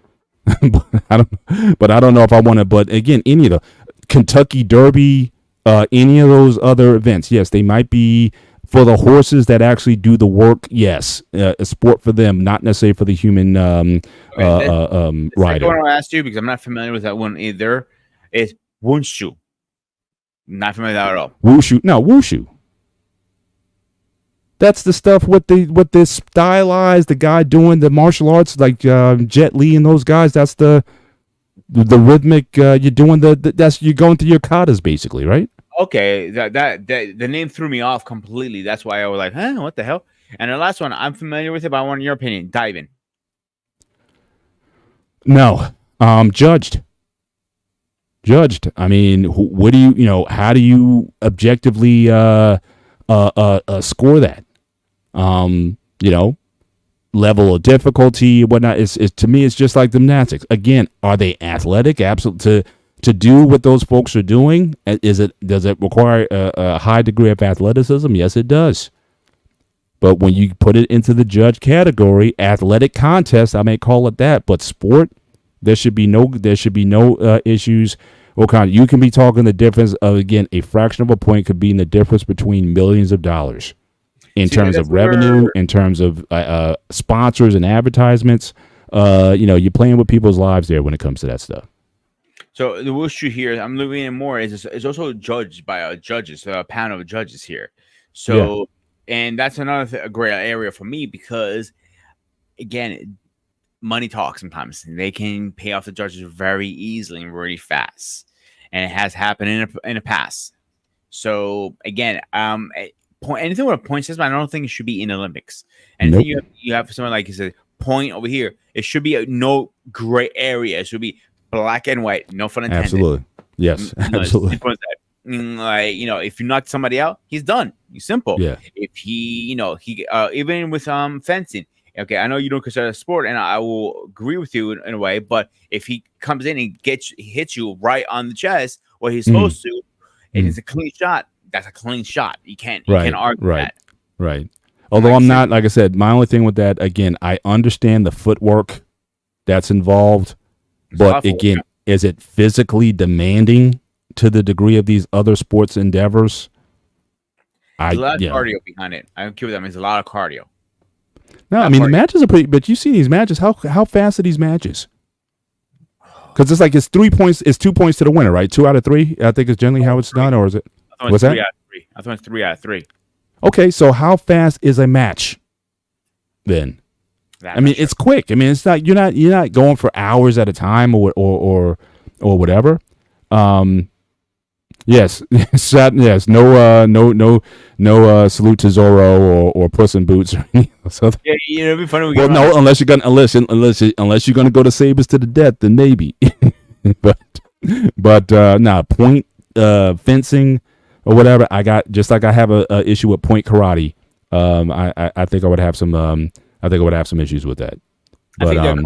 but I don't know if I want to. But again, any of the Kentucky Derby, any of those other events, yes, they might be for the horses that actually do the work. Yes, a sport for them, not necessarily for the human rider. I want to ask you because I'm not familiar with that one either. Is wushu? Not familiar with that at all. Wushu, no wushu. That's the stuff with the stylized, the guy doing the martial arts like Jet Li and those guys. That's the rhythmic. You're doing you're going through your katas basically, right? Okay, that the name threw me off completely. That's why I was like, huh, what the hell? And the last one, I'm familiar with it, but I want your opinion. Diving. No, judged. I mean, what do you how do you objectively score that? Level of difficulty, whatnot. Is to me, it's just like gymnastics. Again, are they athletic? Absolutely. To do what those folks are doing, does it require a high degree of athleticism? Yes, it does. But when you put it into the judge category, athletic contest, I may call it that, but sport, there should be no issues. You can be talking the difference of, again, a fraction of a point could be in the difference between millions of dollars in terms of revenue, in terms of sponsors and advertisements. You're playing with people's lives there when it comes to that stuff. So the issue here, I'm looking at more is also judged by judges, a panel of judges here. Yeah, So, and that's another a great area for me because again, money talks sometimes. They can pay off the judges very easily and very fast, and it has happened in the past. So again, anything with a point system, I don't think it should be in the Olympics. Anything nope, you have someone like you said, point over here, it should be no gray area. It should be black and white. No fun intended. absolutely, yes, absolutely, Simple as that. Like if you knock somebody out, he's done. He's simple. yeah, If he, he even with fencing. Okay, I know you don't consider it a sport, and I will agree with you in a way. But if he comes in and hits you right on the chest, what he's supposed to, and it's a clean shot, that's a clean shot. You can't argue that. Right. Although I'm not, like I said, my only thing with that, again, I understand the footwork that's involved, but again, is it physically demanding to the degree of these other sports endeavors? There's a lot of cardio behind it. I don't care what that means. A lot of cardio. No, I mean, the matches are pretty, but you see these matches, how fast are these matches? Because it's like it's 3 points, it's 2 points to the winner, right? 2 out of 3, I think is generally how it's done, or is it? What's that? 3 out of 3. I thought it's 3 out of 3. Okay, so how fast is a match then? I mean, it's quick. I mean, it's not you're not going for hours at a time or whatever. Yes, yes. No salute to Zorro or Puss in Boots. So, yeah, it'd be funny. Well, no, unless you're gonna go to Sabres to the death, then maybe. but point fencing or whatever. I got just like I have a issue with point karate. I think I would have some. I think I would have some issues with that. But I think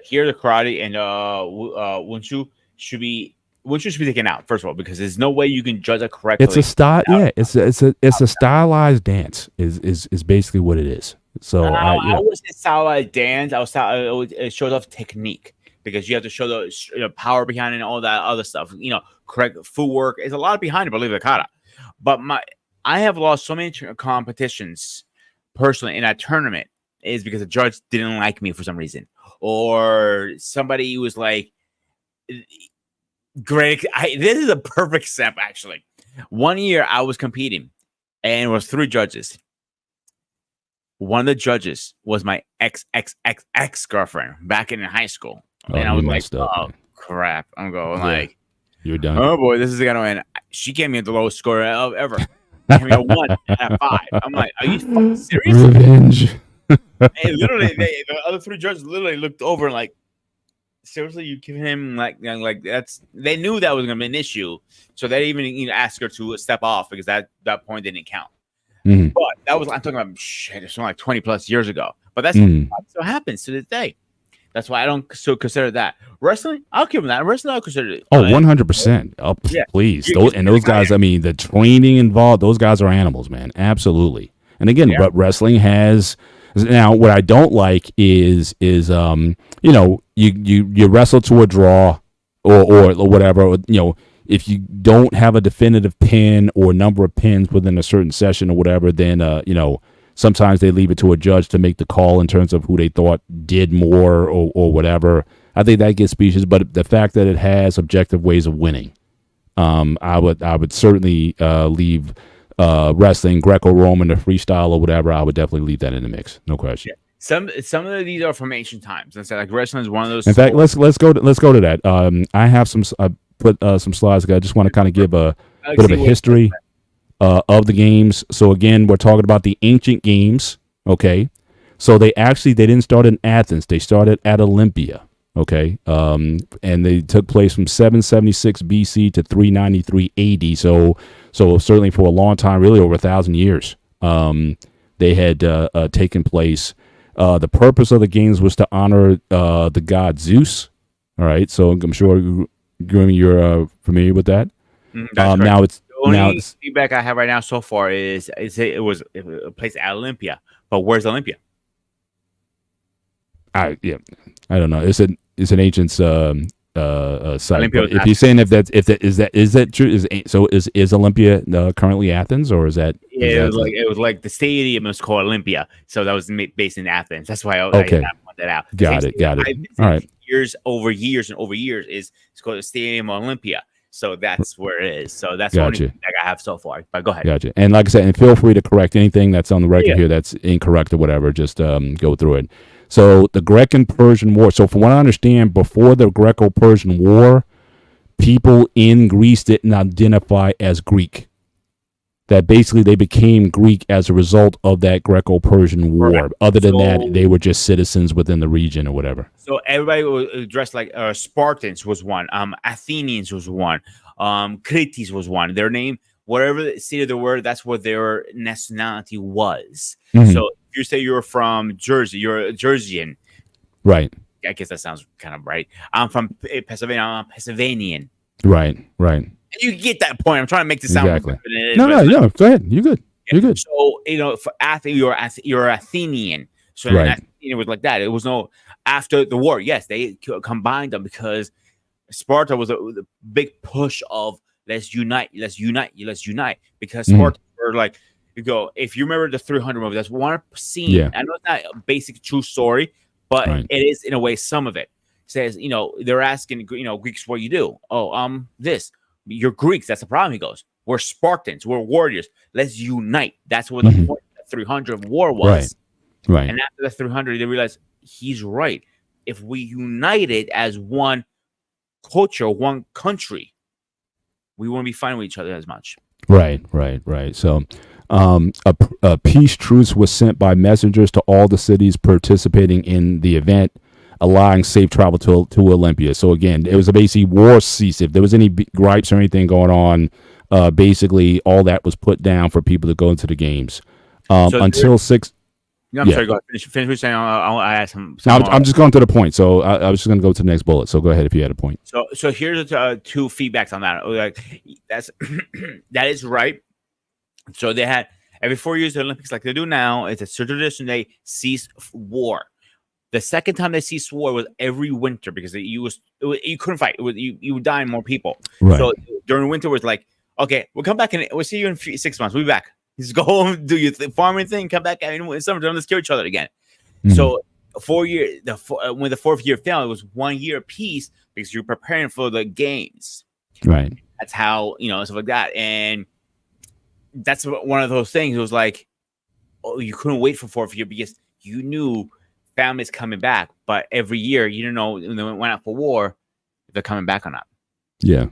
the karate and Wushu should be taken out first of all because there's no way you can judge it correctly. It's a style. Yeah, it's a stylized dance. Is basically what it is. So I would say stylized dance. It shows off technique because you have to show the power behind it and all that other stuff. Correct footwork. There's a lot behind it. Believe it or not. But I have lost so many competitions personally in that tournament is because the judge didn't like me for some reason, or somebody was like, "Great, this is a perfect step." Actually, one year I was competing, and it was 3 judges. One of the judges was my ex girlfriend back in high school, and I was like, "Oh crap!" I'm going like, "You're done." Oh boy, this is gonna win. She gave me the lowest score ever. Gave me a 1 out of 5. I'm like, are you fucking serious? Revenge. And literally, the other 3 judges literally looked over and like, seriously, you giving him like that's. They knew that was gonna be an issue, so they even asked her to step off because that point didn't count. Mm-hmm. But that was I'm talking about shit. It's like 20 plus years ago. But that's what still happens to this day. That's why I don't consider that wrestling. I'll give them that. Wrestling, I'll consider it. 100%. Oh, yeah. Please. Those guys. I mean, the training involved. Those guys are animals, man. Absolutely. And again, but wrestling has. Now, what I don't like is you wrestle to a draw or whatever. Or, if you don't have a definitive pin or number of pins within a certain session or whatever, then sometimes they leave it to a judge to make the call in terms of who they thought did more or whatever. I think that gets species, but the fact that it has objective ways of winning, I would certainly leave wrestling, Greco-Roman, or freestyle or whatever. I would definitely leave that in the mix, no question. Yeah. Some of these are from ancient times. And so like wrestling is one of those. In fact, let's go to that. I have some. I put some slides. I just want to kind of give a bit of a history of the games. So again, we're talking about the ancient games. Okay, so they didn't start in Athens. They started at Olympia. Okay, and they took place from 776 BC to 393 AD. So certainly for a long time, really over 1,000 years, they had taken place. The purpose of the games was to honor the god Zeus. All right, so I'm sure you're familiar with that. Right. Now it's the only feedback I have right now so far is it was a place at Olympia, but where's Olympia? I don't know. It's an ancient site. Olympia But was if you're saying if that true, is Olympia currently Athens, or is that? Yeah, is that it was like the stadium was called Olympia, so that was based in Athens. That's why I Okay. pointed that out. Got it. I visited All right. Years over years and over years is it's called the Stadium Olympia. So that's where it is. So that's the only Gotcha. thing that I have so far. But go ahead. Gotcha. And like I said, and feel free to correct anything that's on the record Yeah. here that's incorrect or whatever. Just go through it. So the Greco-Persian War. So from what I understand, before the Greco-Persian War, people in Greece didn't identify as Greek. That basically they became Greek as a result of that Greco-Persian War. Correct. Other than So- that, they were just citizens within the region or whatever. So everybody was dressed like Spartans was one. Athenians was one. Cretes was one. Their name, whatever the city they were, that's what their nationality was. Mhm. So if you say you're from Jersey, you're a Jerseyan. Right. I guess that sounds kind of right. I'm from Pennsylvania. I'm a Pennsylvanian. Right. You get that point. I'm trying to make this sound Exactly. better than it is, No. but- Go ahead. You're good. You're good. So for Athens, you're Athenian. So Right. it was like that. It was no after the war. Yes, they combined them because Sparta was the big push of let's unite. Because Mhm. Sparta were like you go. If you remember the 300 movie, that's one scene. Yeah. I know it's not a basic true story, but Right. it is in a way some of it. Says they're asking Greeks what you do. Oh this. You're Greeks. That's the problem. He goes, we're Spartans. We're warriors. Let's unite. That's what the Mhm. point of the 300 war was. Right. And after the 300, they realized he's right. If we united as one culture, one country, we wouldn't be fighting with each other as much. Right. So, a peace truce was sent by messengers to all the cities participating in the event, allowing safe travel to Olympia. So again, it was a basically war cease. If there was any gripes or anything going on, basically all that was put down for people to go into the games. Until six. I'm Yeah. sorry, go ahead. Finish what you're saying. I'll ask him. No, I'm just going to the point. So I was just going to go to the next bullet. So go ahead if you had a point. So here's two feedbacks on that. Like that is right. So they had every 4 years the Olympics, like they do now, it's a tradition they cease war. The second time they ceased war was every winter because you couldn't fight. You would die more people. Right. So during winter was like, okay, we'll come back and we'll see you in 6 months. We'll be back. Just go home, do your farming thing, come back in summertime. Let's kill each other again. Mhm. So 4 years, when the fourth year fell, it was 1 year peace because you're preparing for the games. Right. That's how stuff like that, and that's one of those things. It was like, oh, you couldn't wait for fourth year because you knew families coming back, but every year you didn't know when they went out for war if they're coming back or not. Yeah.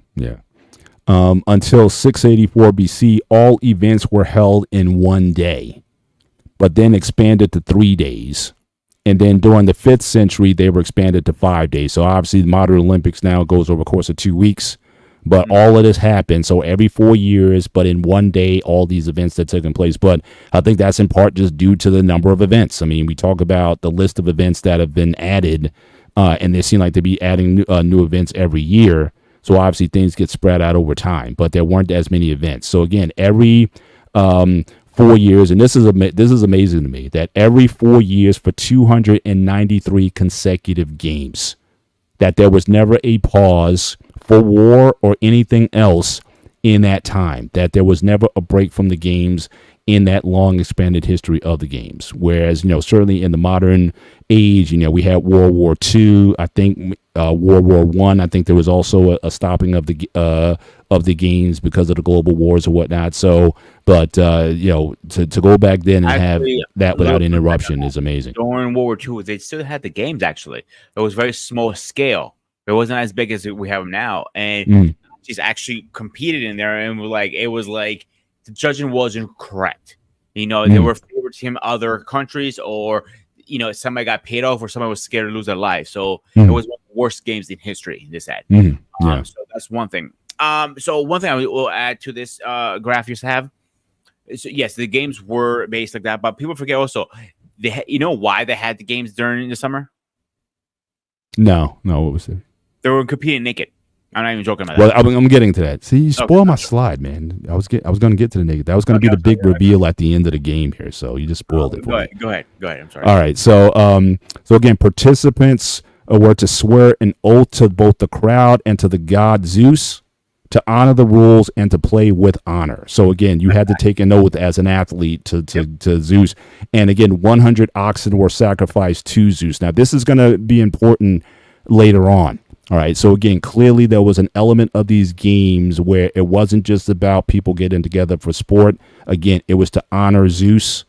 Until 684 BC, all events were held in one day, but then expanded to 3 days. And then during the 5th century, they were expanded to 5 days. So obviously, the modern Olympics now goes over a course of 2 weeks. But all of this happened. So every 4 years, but in one day, all these events that took place. But I think that's in part just due to the number of events. I mean, we talk about the list of events that have been added, and they seem like to be adding new events every year. So obviously things get spread out over time, but there weren't as many events. So again, every 4 years, and this is amazing to me, that every 4 years for 293 consecutive games, that there was never a pause for war or anything else in that time, that there was never a break from the games in that long expanded history of the games. Whereas, certainly in the modern age, we had World War II, I think World War I think there was also a stopping of the games because of the global wars or whatnot. So, but to go back then and Actually, have that without interruption is amazing. During World War II, they still had the games. Actually, it was very small scale. It wasn't as big as we have now, and she's actually competed in there, and it was like the judging wasn't correct. They were favoriting other countries, or somebody got paid off, or somebody was scared to lose their life. So it was one of the worst games in history. This had. Yeah. So that's one thing. So one thing I will add to this graph you have is, yes, the games were based like that, but people forget also why they had the games during the summer? No, what was it? They were competing naked. I'm not even joking about that. Well, I'm getting to that. See, you spoiled my slide, man. I was going to get to the naked. That was going to be the big reveal at the end of the game here. So you just spoiled it for me. Go ahead. I'm sorry. All right. So again, participants were to swear an oath to both the crowd and to the god Zeus to honor the rules and to play with honor. So again, you had to take an oath as an athlete to Zeus. And again, 100 oxen were sacrificed to Zeus. Now, this is going to be important later on. All right. So again, clearly there was an element of these games where it wasn't just about people getting together for sport. Again, it was to honor Zeus.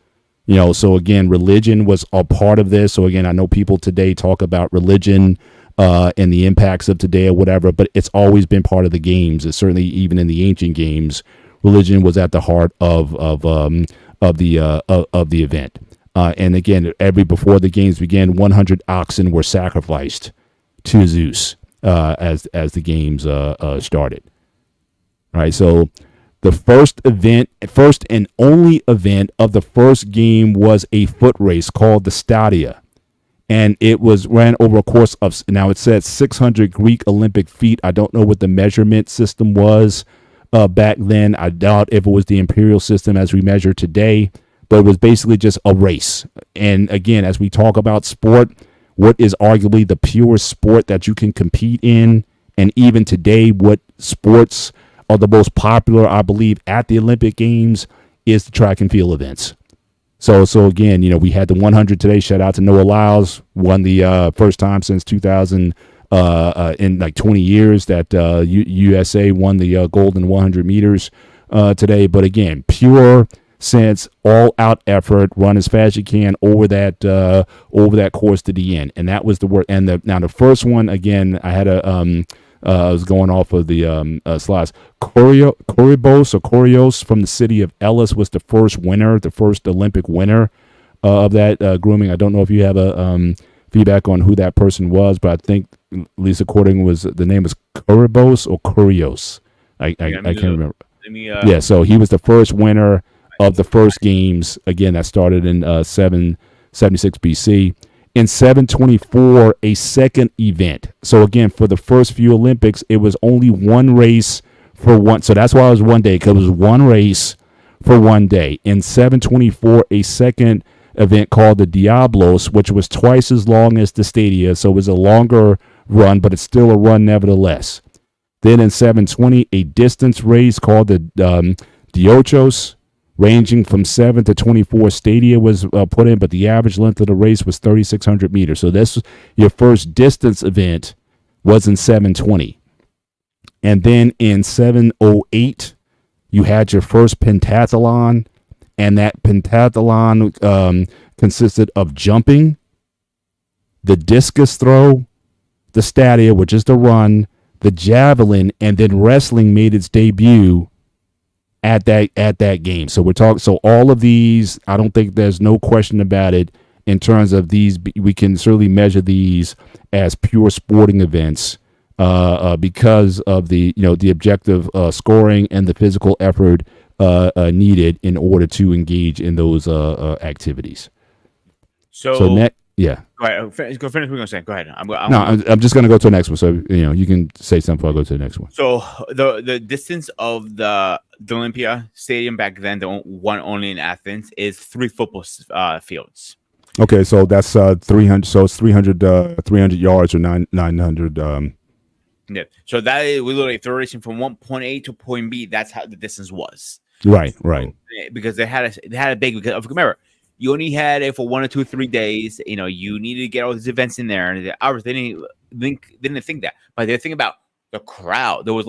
So again, religion was a part of this. So again, I know people today talk about religion and the impacts of today or whatever, but it's always been part of the games. It's certainly even in the ancient games, religion was at the heart of the event. And again, before the games began, 100 oxen were sacrificed to Zeus as the games started. All right, so the first and only event of the first game was a foot race called the Stadia. And it was ran over a course of, now it said 600 Greek Olympic feet. I don't know what the measurement system was back then. I doubt if it was the imperial system as we measure today, but it was basically just a race. And again, as we talk about sport, what is arguably the purest sport that you can compete in, and even today, what sports are the most popular, I believe, at the Olympic Games is the track and field events. So again, we had the 100 today. Shout out to Noah Lyles, won the first time since 2000 in like 20 years that USA won the golden 100 meters today. But again, pure sense, all out effort, run as fast as you can over that course to the end, and that was the word. And now the first one again, I had I was going off of the slides. Corios from the city of Ellis was the first Olympic winner of that grooming. I don't know if you have a feedback on who that person was, but I think, at least according the name is Coribos or Corios. I can't remember. Yeah, so he was the first winner of the first games. Again, that started in 776 BC. In 724, a second event. So again, for the first few Olympics, it was only one race for one. So that's why it was one day, because it was one race for one day. In 724, a second event called the Diablos, which was twice as long as the Stadia. So it was a longer run, but it's still a run nevertheless. Then in 720, a distance race called the Diochos, ranging from 7 to 24 stadia was put in, but the average length of the race was 3,600 meters. So this your first distance event was in 720. And then in 708, you had your first pentathlon, and that pentathlon consisted of jumping, the discus throw, the stadia, which is the run, the javelin, and then wrestling made its debut at that game. So we're talking. So all of these, I don't think there's no question about it. In terms of these, we can certainly measure these as pure sporting events because of the objective scoring and the physical effort needed in order to engage in those activities. So yeah. Go ahead. Finish what you're going to say. Go ahead. I'm just going to go to the next one. So, you can say something before I go to the next one. So the distance of the Olympia Stadium back then, the one only in Athens, is 3 football fields. Okay. So that's 300. So it's 300 yards or 900. Yeah. So that is, we literally, if they're racing from point A to point B, that's how the distance was. Right. Because they had a big, because remember, you only had it for 1 or 2 or 3 days. You needed to get all these events in there, and the hours they didn't think that, but they think about the crowd. There was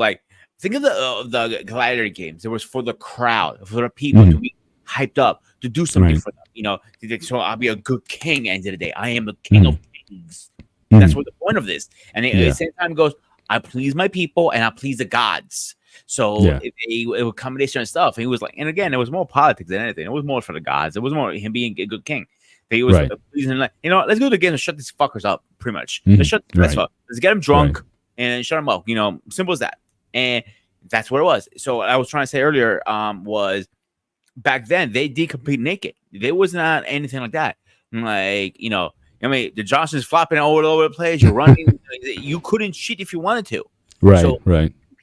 think of the gladiator games. There was for the crowd, for the people to be hyped up, to do something for them. So I'll be a good king. End of the day, I am the king of kings. That's what the point of this. And at the same time, it goes, I please my people and I please the gods. So it was a combination of stuff. He was like, and again, it was more politics than anything. It was more for the gods. It was more him being a good king. He was pleasing, let's go to the game and shut these fuckers up. Pretty much, let's shut the up. Let's get them drunk and shut them up. Simple as that. And that's what it was. So I was trying to say earlier, was back then they did compete naked. There was not anything like that. The Johnson's flopping all over the place. You're running. You couldn't cheat if you wanted to. Right.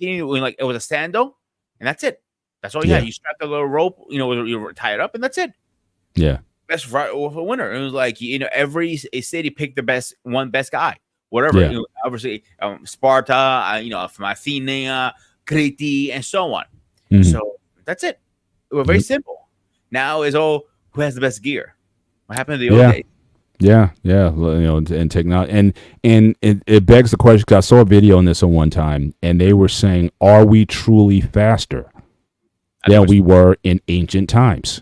It was a sando, and that's it. That's all you had. You strapped a little rope, you were tied up, and that's it. Yeah. That's right with a winner. It was every city picked the best guy. whatever. Yeah. You know, obviously, Sparta, from Athena, Crete, and so on. Mhm. So that's it. It was very Yep. simple. Now it's all who has the best gear. What happened to the old Yeah. days? Yeah, yeah, well, and technology, and it begs the question. 'Cause I saw a video on this at one time, and they were saying, "Are we truly faster than we were in ancient times?"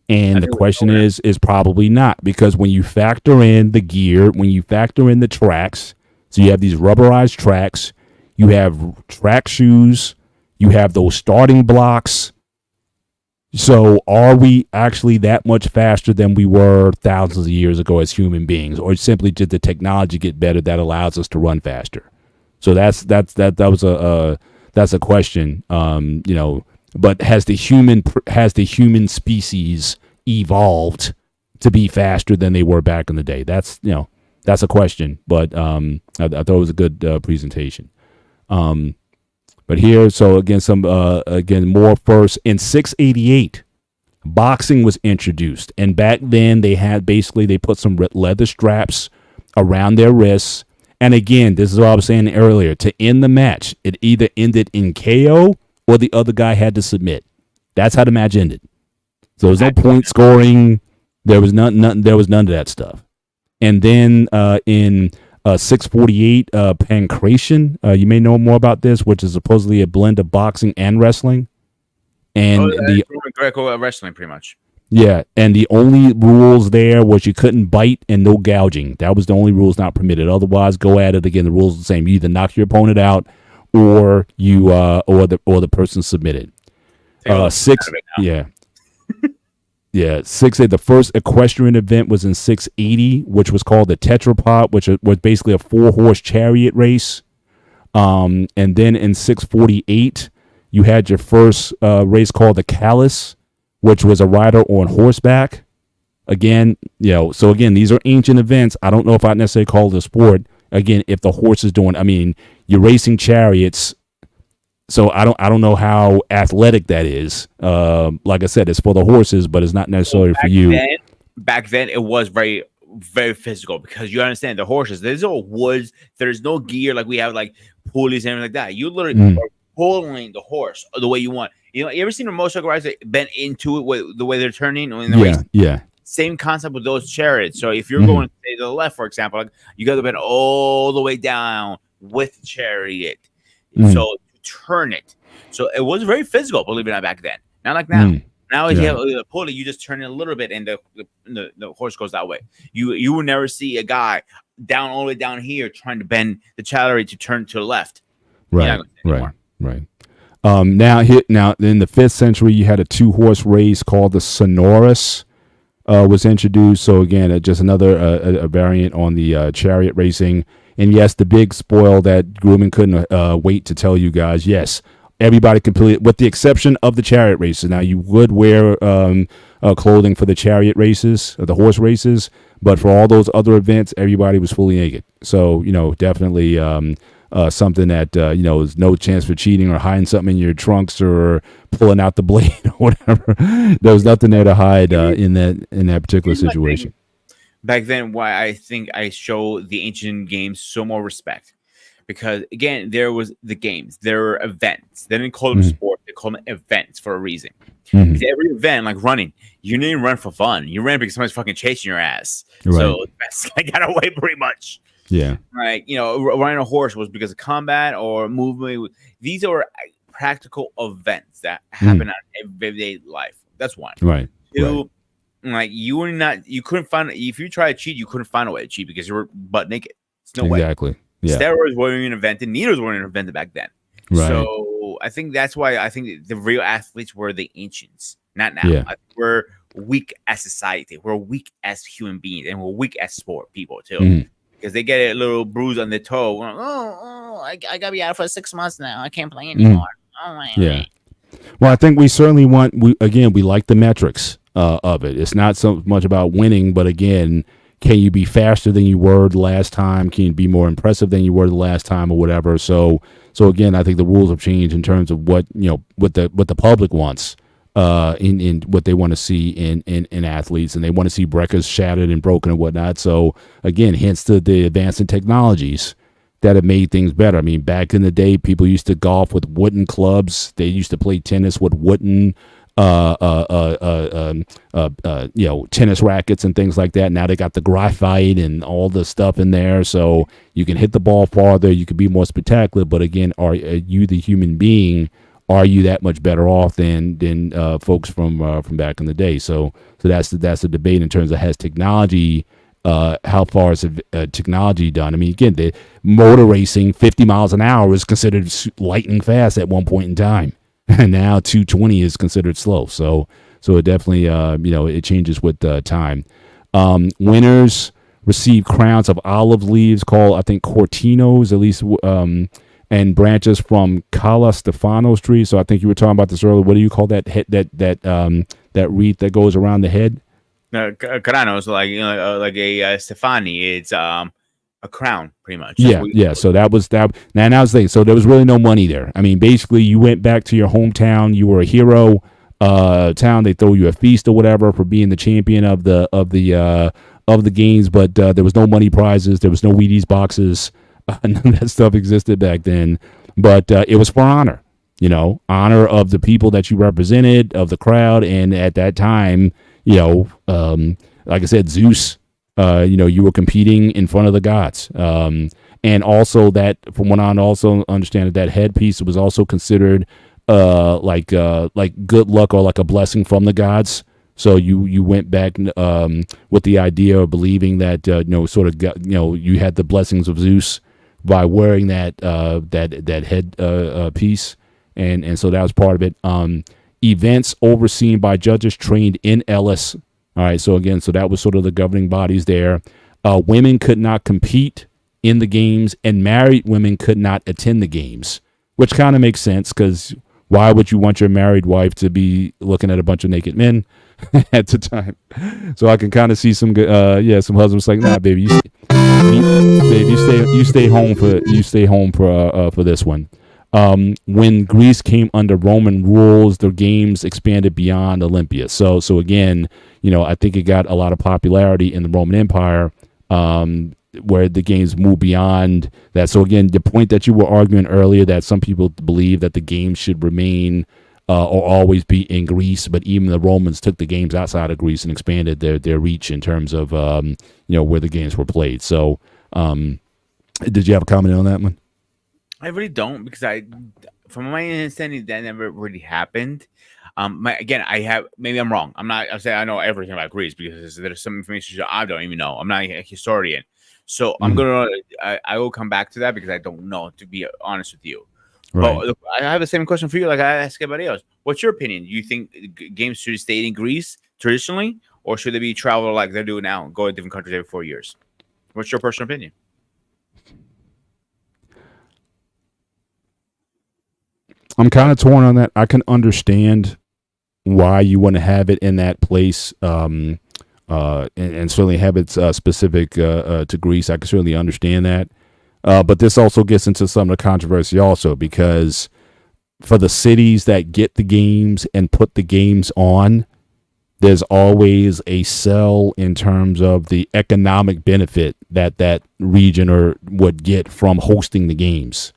And the question is probably not, because when you factor in the gear, when you factor in the tracks, so you have these rubberized tracks, you have track shoes, you have those starting blocks. So are we actually that much faster than we were thousands of years ago as human beings, or simply did the technology get better that allows us to run faster? So that's a question. But has the human species evolved to be faster than they were back in the day? That's a question. But I thought it was a good presentation. But here, so again, more first. In 688, boxing was introduced. And back then, they put some leather straps around their wrists. And again, this is what I was saying earlier. To end the match, it either ended in KO or the other guy had to submit. That's how the match ended. So there was no point scoring. There was none of that stuff. And then in 648, pancration. You may know more about this, which is supposedly a blend of boxing and wrestling. And the Greco wrestling, pretty much. Yeah, and the only rules there was you couldn't bite and no gouging. That was the only rules not permitted. Otherwise, go at it again. The rules are the same. You either knock your opponent out, or you or the person submitted. Yeah, 680. The first equestrian event was in 680, which was called the Tetrapod, which was basically a 4-horse chariot race. And then in 648, you had your first race called the Callus, which was a rider on horseback. Again, so again, these are ancient events. I don't know if I'd necessarily call it a sport. Again, if the horse is you're racing chariots. So I don't know how athletic that is. Like I said, it's for the horses, but it's not necessarily for you. Back then, it was very, very physical, because you understand the horses. There's no woods. There's no gear like we have, like pulleys and everything like that. You literally are pulling the horse the way you want. You ever seen a motorcycle rider bend into it with the way they're turning in the race? Yeah. Same concept with those chariots. So if you're going say, to the left, for example, you got to bend all the way down with the chariot. So turn it. So it was very physical, believe it or not, back then. Not like now. Now if you have a pulley, you just turn it a little bit and the horse goes that way. You will never see a guy down all the way down here trying to bend the chariot to turn to the left. Right. Now in the 5th century, you had a 2-horse race called the Sonorous was introduced. So again, just another a variant on the chariot racing. And yes, the big spoil that Grumman couldn't wait to tell you guys. Yes, everybody completed, with the exception of the chariot races. Now, you would wear clothing for the chariot races, the horse races, but for all those other events, everybody was fully naked. So, definitely something that, is no chance for cheating or hiding something in your trunks or pulling out the blade or whatever. There was nothing there to hide in that particular situation. Back then, why I think I show the ancient games so more respect, because again, there was the games, there were events. They didn't call them sport; they call them events for a reason. Because every event, like running, you didn't run for fun. You ran because somebody's fucking chasing your ass. Right. So I got away pretty much. Yeah. Like riding a horse was because of combat or movement. These are practical events that happen in everyday life. That's one. Right. Two. Like you couldn't find, if you try to cheat, you couldn't find a way to cheat because you were butt naked. It's no way. Exactly. Yeah. Steroids weren't invented. Needles weren't invented back then. Right. So I think that's why I think the real athletes were the ancients, not now. Yeah. We're weak as society. We're weak as human beings, and we're weak as sport people too. Because they get a little bruise on their toe. I gotta be out for 6 months now. I can't play anymore. Oh my God. Well, I think we certainly we like the metrics of it. It's not so much about winning, but again, can you be faster than you were the last time? Can you be more impressive than you were the last time, or whatever? So again, I think the rules have changed in terms of what the public wants in what they want to see in athletes, and they want to see records shattered and broken and whatnot. So again, hence the advancing technologies that have made things better. I mean, back in the day, people used to golf with wooden clubs. They used to play tennis with wooden tennis rackets and things like that. Now they got the graphite and all the stuff in there, so you can hit the ball farther. You can be more spectacular. But again, are you the human being? Are you that much better off than folks from back in the day? So that's the debate in terms of has technology. How far is technology done? I mean, again, the motor racing 50 miles an hour was considered lightning fast at one point in time, and now 220 is considered slow. So it definitely it changes with time. Winners receive crowns of olive leaves called, I think, cortinos, at least, and branches from Cala Stefano's tree. So I think you were talking about this earlier. What do you call that that wreath that goes around the head? No, Carano, so like a Stefani. It's a crown, pretty much. Yeah. So that was that. Now I was thinking. So there was really no money there. I mean, basically, you went back to your hometown. You were a hero. Town. They throw you a feast or whatever for being the champion of the games. But there was no money prizes. There was no Wheaties boxes. None of that stuff existed back then. But it was for honor. Honor of the people that you represented, of the crowd, and at that time. Like I said, Zeus, you were competing in front of the gods. And also that, from what I also understand, that headpiece was also considered like good luck or like a blessing from the gods. So you went back with the idea of believing that you had the blessings of Zeus by wearing that head piece, and so that was part of it. Events overseen by judges trained in Ellis. All right, so that was sort of the governing bodies there. Women could not compete in the games, and married women could not attend the games, which kind of makes sense, because why would you want your married wife to be looking at a bunch of naked men at the time? So I can kind of see some husbands like, nah, baby, you stay home for this one. When Greece came under Roman rules, the games expanded beyond Olympia. So again, I think it got a lot of popularity in the Roman Empire, where the games moved beyond that. So again, the point that you were arguing earlier, that some people believe that the games should remain or always be in Greece, but even the Romans took the games outside of Greece and expanded their reach in terms of where the games were played. So did you have a comment on that one? I really don't, because from my understanding, that never really happened. Maybe I'm wrong. I'm saying I know everything about Greece because there's some information I don't even know. I'm not a historian, so I will come back to that because I don't know, to be honest with you. Right. But look, I have the same question for you, like I ask everybody else. What's your opinion? Do you think games should stay in Greece traditionally, or should they be travel like they're doing now, go to different countries every 4 years? What's your personal opinion? I'm kind of torn on that. I can understand why you want to have it in that place, and certainly have it specific to Greece. I can certainly understand that. But this also gets into some of the controversy also, because for the cities that get the games and put the games on, there's always a sell in terms of the economic benefit that region would get from hosting the games.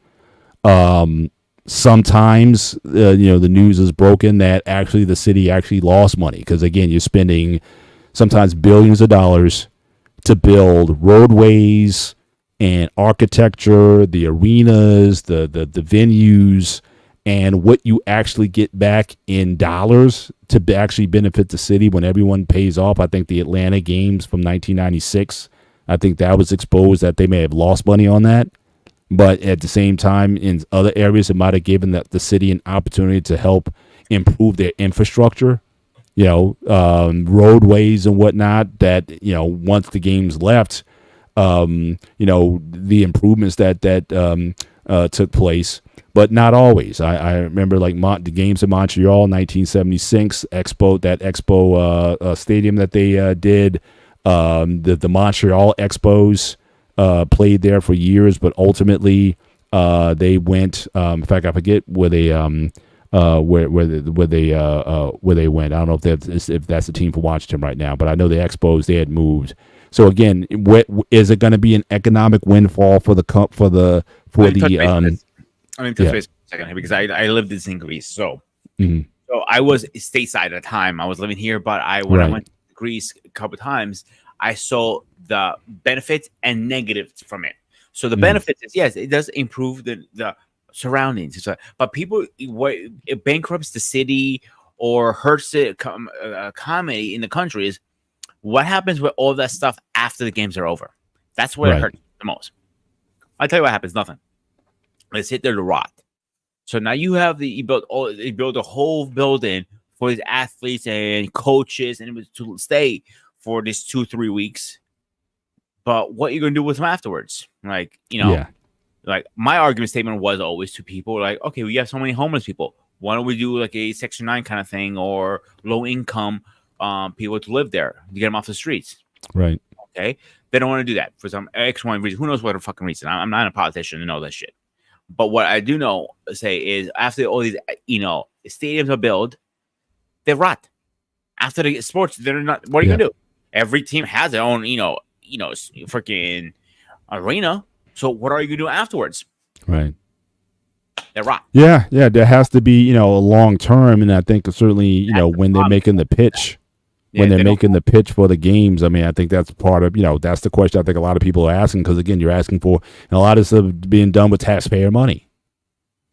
Sometimes, the news is broken that actually the city actually lost money, because again, you're spending sometimes billions of dollars to build roadways and architecture, the arenas, the venues, and what you actually get back in dollars to actually benefit the city when everyone pays off. I think the Atlanta games from 1996, I think that was exposed that they may have lost money on that. But at the same time, in other areas, it might have given the city an opportunity to help improve their infrastructure, roadways and whatnot, that, once the games left, the improvements that took place, but not always. I remember like the games in Montreal, 1976 Expo stadium that they did, the Montreal Expos. Played there for years, but ultimately they went. In fact, I forget where they where they went. I don't know if that's the team for Washington right now, but I know the Expos, they had moved. So again, is it going to be an economic windfall for the Let me touch base for a second here, because I lived in Greece, so I was stateside at the time. I was living here, but when I went to Greece a couple of times, I saw the benefits and negatives from it. So the benefits is, yes, it does improve the surroundings, but it bankrupts the city or hurts the comedy in the country is what happens with all that stuff after the games are over. That's what it hurts the most. I'll tell you what happens. Nothing. Let's hit there to rot. So now you built a whole building for these athletes and coaches, and it was to stay for this 2-3 weeks. But what are you going to do with them afterwards? Like, like my argument statement was always to people like, okay, we have so many homeless people. Why don't we do like a Section 9 kind of thing, or low income people to live there to get them off the streets? Right. Okay. They don't want to do that for some X, Y reason. Who knows what fucking reason? I'm not a politician to know that shit. But what I do say is after all these, stadiums are built, they rot. After the sports, they're not. What are you gonna do? Every team has their own, freaking arena. So what are you gonna do afterwards? Right. They rot. Yeah. There has to be, a long term, and I think certainly, when they're making the pitch. When they're making the pitch for the games, I mean, I think that's part of, that's the question I think a lot of people are asking, because, again, you're asking for, and a lot of stuff being done with taxpayer money.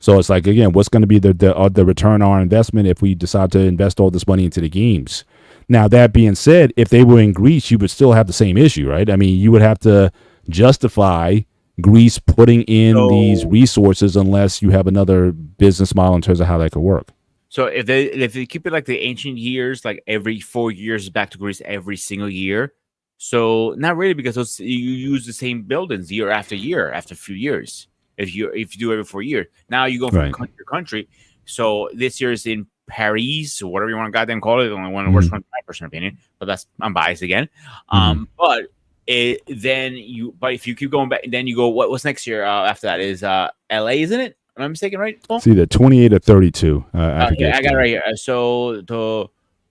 So it's like, again, what's going to be the return on our investment if we decide to invest all this money into the games? Now, that being said, if they were in Greece, you would still have the same issue, right? I mean, you would have to justify Greece putting in these resources unless you have another business model in terms of how that could work. So if they keep it like the ancient years, like every 4 years back to Greece every single year, so not really, because you use the same buildings year after a few years. If you do every 4 years, now you go from country to country. So this year is in Paris, or whatever you want to goddamn call it. Only one of the worst, my personal opinion, but I'm biased again. But if you keep going back, then you go. What's next year? After that is LA, isn't it? Am I mistaken, right? Paul? It's either 28 or 32. I got it right here. So the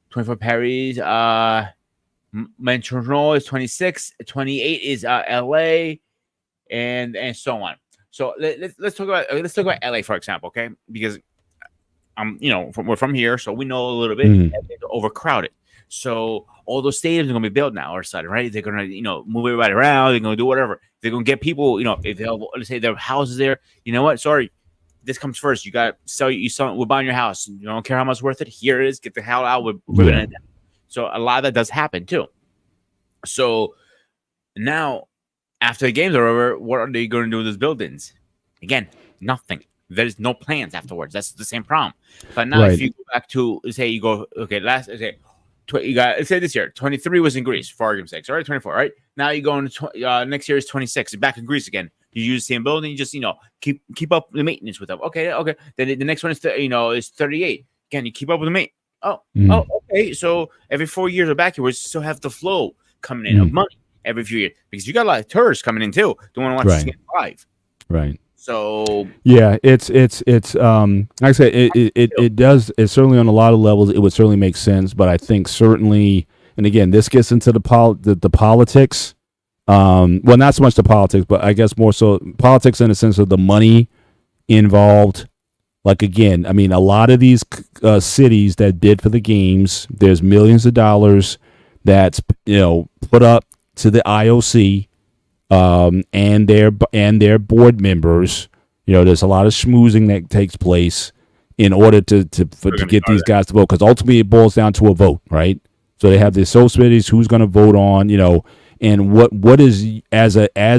24 Paris, Montreal is 26, 28 is LA, and so on. So let's talk about LA, for example, okay? Because we're from here, so we know a little bit. And it's overcrowded. So all those stadiums are going to be built now, or something, right? They're going to, move everybody around. They're going to do whatever. They're going to get people, if they'll, let's say their houses there. You know what? Sorry. This comes first. You got to sell. We're buying your house. You don't care how much worth it. Here it is. Get the hell out. We're So a lot of that does happen too. So now, after the games are over, what are they going to do with those buildings? Again, nothing. There's no plans afterwards. That's the same problem. But now, if you go back to let's say this year, 23 was in Greece for argument's sake. All right, 24. Right now, you go into next year is 26. Back in Greece again. You use the same building, you just keep up the maintenance with them. Okay. Then the next one is is 38. Again, you keep up with the maintenance. Okay. So every 4 years or backwards, you still have the flow coming in of money every few years, because you got a lot of tourists coming in too. Don't want to watch this game live. Right. So yeah, it's like I said, it does. It's certainly on a lot of levels. It would certainly make sense, but I think certainly, and again, this gets into the politics. Well, not so much the politics, but I guess more so politics in the sense of the money involved. Like, again, I mean, a lot of these cities that bid for the games, there's millions of dollars that's put up to the IOC and their board members. There's a lot of schmoozing that takes place in order to get these guys to vote, because ultimately it boils down to a vote, right? So they have the associates who's going to vote on, and what is, as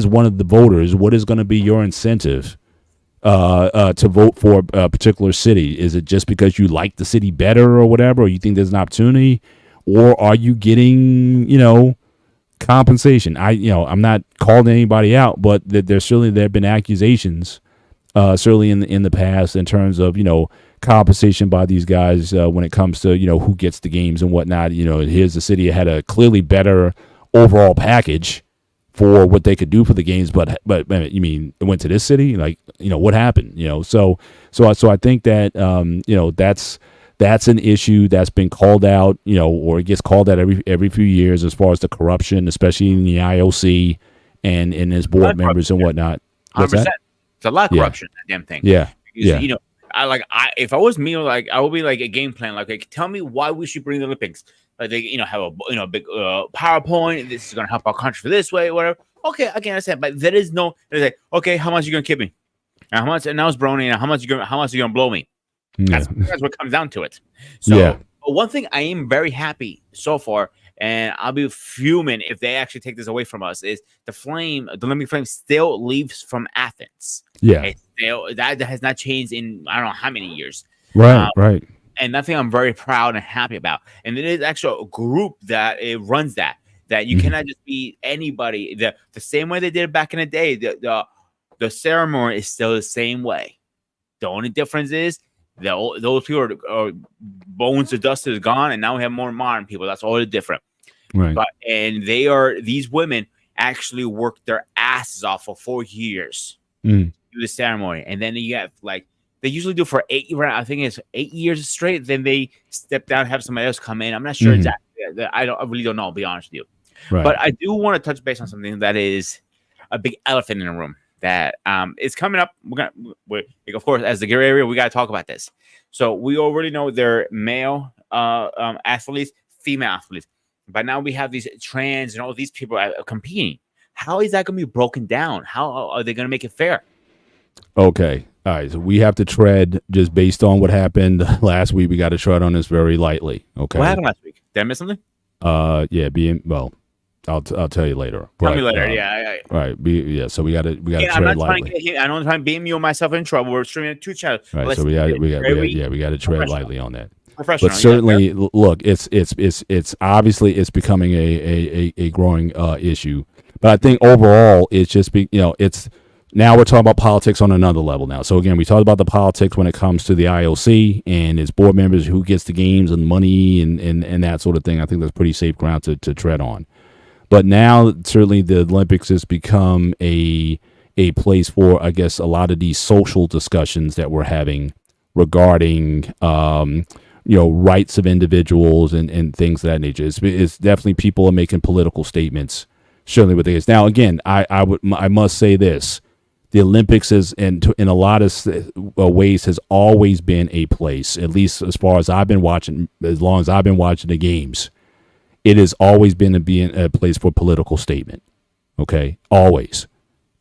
one of the voters, what is going to be your incentive to vote for a particular city? Is it just because you like the city better or whatever, or you think there's an opportunity, or are you getting compensation? I'm not calling anybody out, but there have been accusations certainly in the past in terms of compensation by these guys when it comes to who gets the games and whatnot. Here's the city that had a clearly better overall package for what they could do for the games, but you mean it went to this city? Like, what happened? So I think that that's an issue that's been called out, or it gets called out every few years as far as the corruption, especially in the IOC and in its board members and whatnot. What's 100%. that? It's a lot of corruption. That damn thing. Yeah. Because, Yeah. If I was me, I would be like a game plan. Like, tell me why we should bring the Olympics. Like, they, have a big PowerPoint. This is gonna help our country for this way, whatever. Okay, I can understand, but there is no. It's like, okay, how much are you gonna keep me? And how much? And now it's brony. And how much are you gonna blow me? Yeah. That's what comes down to it. So, Yeah. one thing I am very happy so far, and I'll be fuming if they actually take this away from us, is the Olympic flame still leaves from Athens. Yeah. It's still, that has not changed in I don't know how many years. Right. Right. And that thing I'm very proud and happy about. And it is actually a group that it runs that you cannot just be anybody. The same way they did it back in the day. The ceremony is still the same way. The only difference is those people are bones to dust is gone, and now we have more modern people. That's all different. Right. And these women actually worked their asses off for 4 years to do the ceremony, and then you have they usually do for 8. I think it's 8 years straight. Then they step down, have somebody else come in. I'm not sure exactly. I really don't know. I'll be honest with you. Right. But I do want to touch base on something that is a big elephant in the room that is coming up. Of course, as the gear area, we got to talk about this. So we already know they're male athletes, female athletes, but now we have these trans and all these people competing. How is that going to be broken down? How are they going to make it fair? Okay. All right. So we have to tread just based on what happened last week. We got to tread on this very lightly. Okay. What happened last week? Did I miss something? I'll tell you later. Tell me later. Yeah. Right. So we got to tread I'm not lightly. I don't try and beam you or myself in trouble. We're streaming 2 channels. Right. So we got to tread lightly on that. But certainly, look, it's obviously it's becoming a growing issue. But I think overall, it's just it's. Now we're talking about politics on another level now. So again, we talked about the politics when it comes to the IOC and its board members, who gets the games and money and that sort of thing. I think that's pretty safe ground to tread on. But now certainly the Olympics has become a place for, I guess, a lot of these social discussions that we're having regarding rights of individuals and things of that nature. It's definitely people are making political statements. Certainly with this. Now again, I must say this. The Olympics is, in a lot of ways, has always been a place, at least as far as I've been watching, as long as I've been watching the games, it has always been a place for political statement. Okay, always.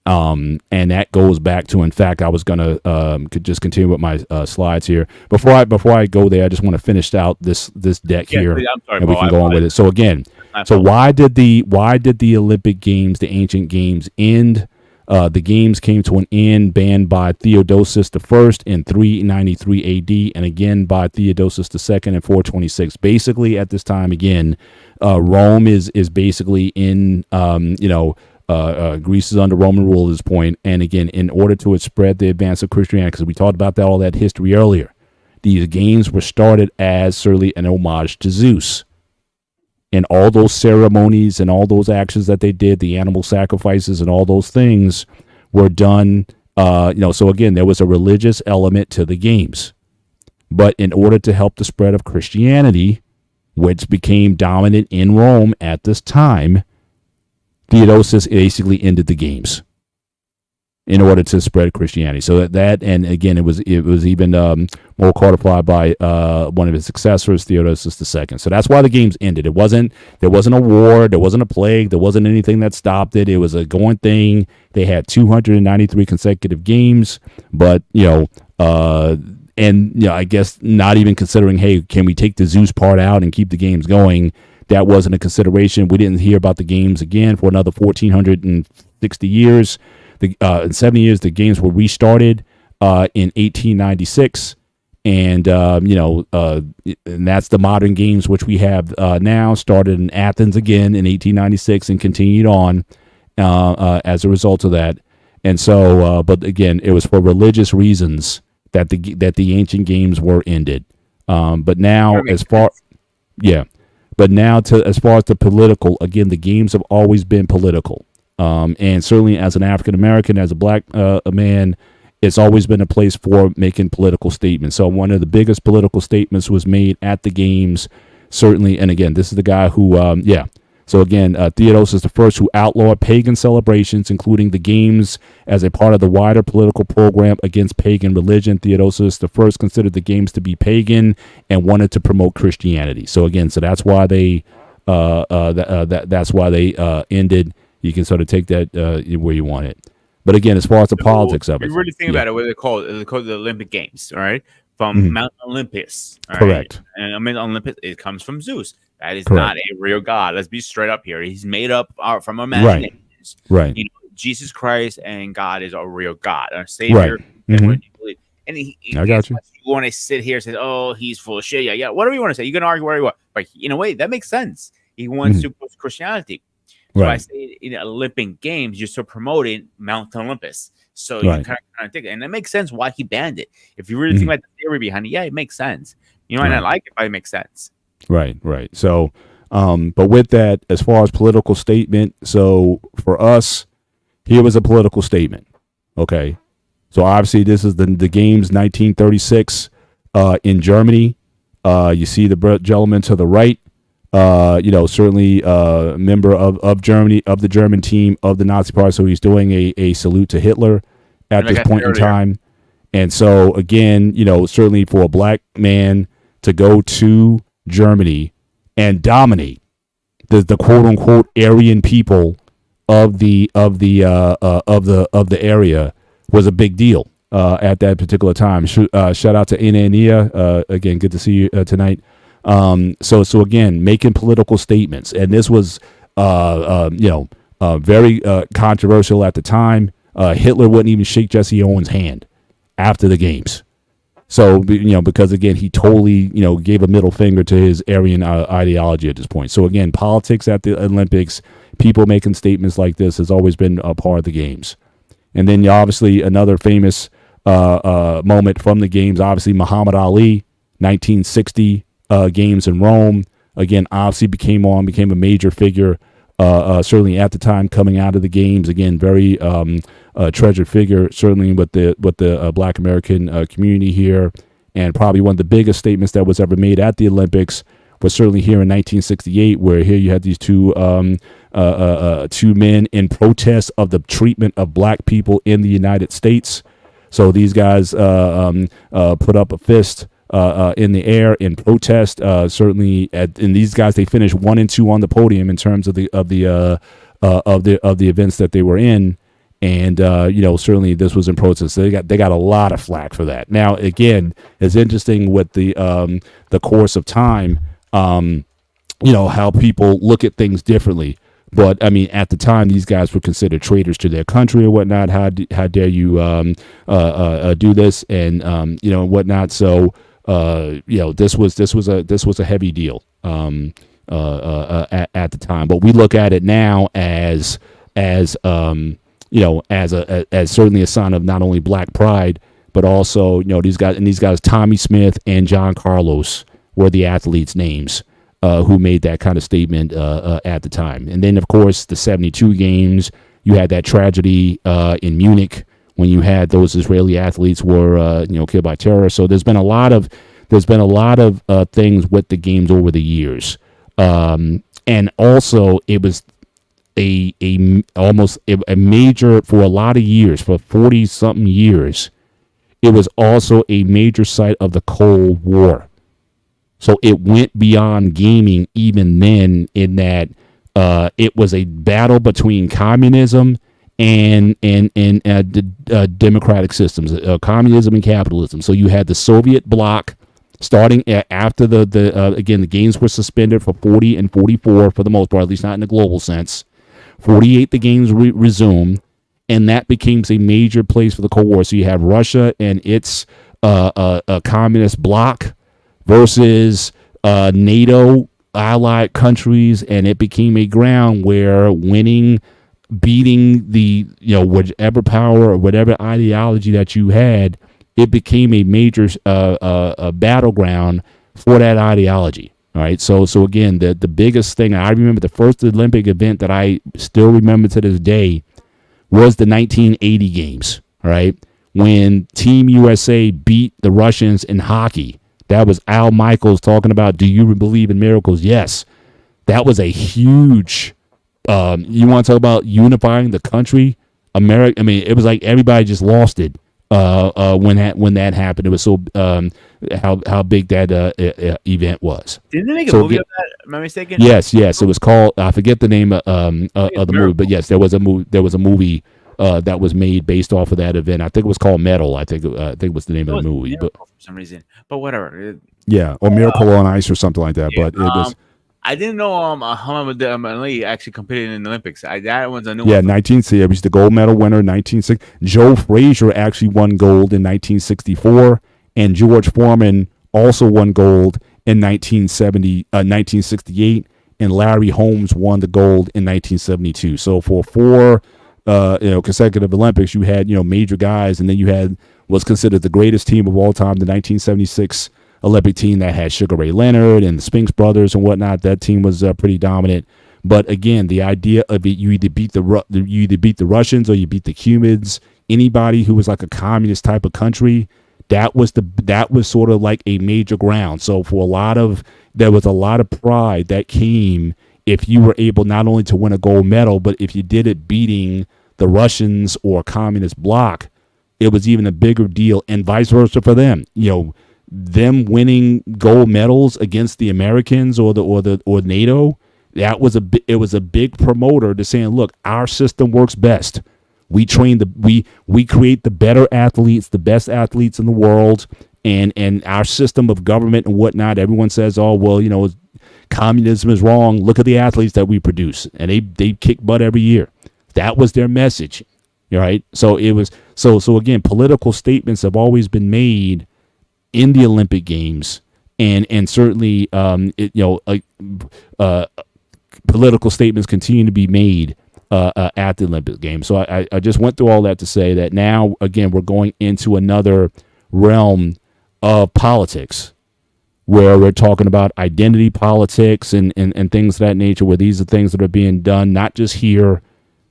And that goes back to, in fact, I was going to just continue with my slides here. Before I go there, I just want to finish out this deck here, and we can go on with it. So again, why did the Olympic Games, the ancient games, end? The games came to an end, banned by Theodosius I in 393 AD, and again by Theodosius II in 426. Basically, at this time, again, Rome is basically in, Greece is under Roman rule at this point. And again, in order to spread the advance of Christianity, because we talked about all that history earlier, these games were started as certainly an homage to Zeus. And all those ceremonies and all those actions that they did, the animal sacrifices and all those things were done, so again, there was a religious element to the games. But in order to help the spread of Christianity, which became dominant in Rome at this time, Theodosius basically ended the games in order to spread Christianity. So that and again, it was even more codified by one of his successors, Theodosius II. So that's why the games ended. There wasn't a war, there wasn't a plague, there wasn't anything that stopped it. It was a going thing. They had 293 consecutive games, but I guess not even considering, hey, can we take the Zeus part out and keep the games going? That wasn't a consideration. We didn't hear about the games again for another 1,460 years. In 70 years, the games were restarted in 1896, and that's the modern games which we have now. Started in Athens again in 1896 and continued on as a result of that. And so, but again, it was for religious reasons that the ancient games were ended. But now, as far as the political, again, the games have always been political. And certainly as an African American, as a black man, it's always been a place for making political statements. So one of the biggest political statements was made at the games, certainly. And again, this is the guy who, So again, Theodos is the first who outlawed pagan celebrations, including the games, as a part of the wider political program against pagan religion. Theodosius the first considered the games to be pagan and wanted to promote Christianity. So again, so that's why they that's why they ended. You can sort of take that where you want it. But again, as far as the politics of it, you really think about it, what they're called the Olympic Games, all right? From Mount Olympus, all correct? Right? And Mount Olympus, it comes from Zeus. That is Correct. not a real god. Let's be straight up here. He's made up from imaginations. Right. You know, Jesus Christ and God is a real God, our Savior. Right. And he I got you. You want to sit here and say, "Oh, he's full of shit." Yeah. Whatever you want to say, you can argue whatever you want. But in a way, that makes sense. He wants to push Christianity. So I say in the Olympic Games, you're still promoting Mount Olympus. So you kind of think, and it makes sense why he banned it. If you really think about the theory behind it, yeah, it makes sense. You might not like it, but it makes sense. Right. So, but with that, as far as political statement, so for us, here was a political statement. Okay. So obviously this is the games 1936 in Germany. You see the gentleman to the right, certainly a member of Germany, of the German team of the Nazi Party. So he's doing a salute to Hitler at this point in time. And so again, certainly for a black man to go to Germany and dominate the quote unquote Aryan people of the area was a big deal at that particular time. Shout out to Inania. Again, good to see you tonight. So again, making political statements, and this was very controversial at the time. Hitler wouldn't even shake Jesse Owens' hand after the games. So, because again, he totally, gave a middle finger to his Aryan ideology at this point. So again, politics at the Olympics, people making statements like this has always been a part of the games. And then obviously another famous moment from the games, obviously Muhammad Ali, 1960 games in Rome. Again, obviously became a major figure, certainly at the time coming out of the games. Again, very treasured figure, certainly with the Black American community here, and probably one of the biggest statements that was ever made at the Olympics was certainly here in 1968, where here you had these two men in protest of the treatment of black people in the United States. So these guys put up a fist in the air in protest. Certainly, and these guys, they finished 1 and 2 on the podium in terms of the events that they were in. And certainly this was in protest. So they got a lot of flack for that. Now, again, it's interesting with the course of time, how people look at things differently. But I mean, at the time, these guys were considered traitors to their country or whatnot. How dare you do this and whatnot? So this was a heavy deal at the time. But we look at it now as certainly a sign of not only black pride, but also these guys Tommy Smith and John Carlos were the athletes' names who made that kind of statement at the time. And then of course the 72 games, you had that tragedy in Munich when you had those Israeli athletes were killed by terrorists. So there's been a lot of things with the games over the years, and also it was almost a major for a lot of years, for 40 something years. It was also a major site of the Cold War. So it went beyond gaming even then, in that it was a battle between communism and democratic systems, communism and capitalism. So you had the Soviet bloc starting after the games were suspended for 40 and 44 for the most part, at least not in the global sense. 48, the games resumed, and that became a major place for the Cold War. So you have Russia and its communist bloc versus NATO allied countries, and it became a ground where beating the whatever power or whatever ideology that you had, it became a major battleground for that ideology. All right. So again, the biggest thing I remember, the first Olympic event that I still remember to this day was the 1980 games. All right. When Team USA beat the Russians in hockey. That was Al Michaels talking about, do you believe in miracles? Yes. That was a huge, you want to talk about unifying the country? America. I mean, it was like everybody just lost it when that happened. It was so how big that event was. Didn't they make a movie of that? Am I mistaken? Yes. It was called. I forget the name of the movie, but yes, there was a movie. There was a movie that was made based off of that event. I think it was called Metal. I think it was the name of the movie, but for some reason. But whatever. Yeah, or Miracle on Ice or something like that. But it was. I didn't know Muhammad Ali actually competed in the Olympics. That one's a new one. Yeah, 1960. He was the gold medal winner in 1960. Joe Frazier actually won gold in 1964, and George Foreman also won gold in 1968, and Larry Holmes won the gold in 1972. So for four consecutive Olympics, you had major guys, and then you had what's considered the greatest team of all time, the 1976 Olympic team that had Sugar Ray Leonard and the Spinks brothers and whatnot. That team was pretty dominant. But again, the idea of it, you either beat the Russians or you beat the Cubans. Anybody who was like a communist type of country, that was sort of like a major ground. So there was a lot of pride that came if you were able not only to win a gold medal, but if you did it beating the Russians or communist bloc, it was even a bigger deal, and vice versa for them. Them winning gold medals against the Americans or NATO, it was a big promoter to saying, look, our system works best. We train we create the better athletes, the best athletes in the world, and our system of government and whatnot. Everyone says, oh well, communism is wrong. Look at the athletes that we produce, and they kick butt every year. That was their message, right? So it was so again, political statements have always been made in the Olympic Games, and certainly political statements continue to be made at the Olympic Games. So I just went through all that to say that now again we're going into another realm of politics where we're talking about identity politics and things of that nature, where these are things that are being done not just here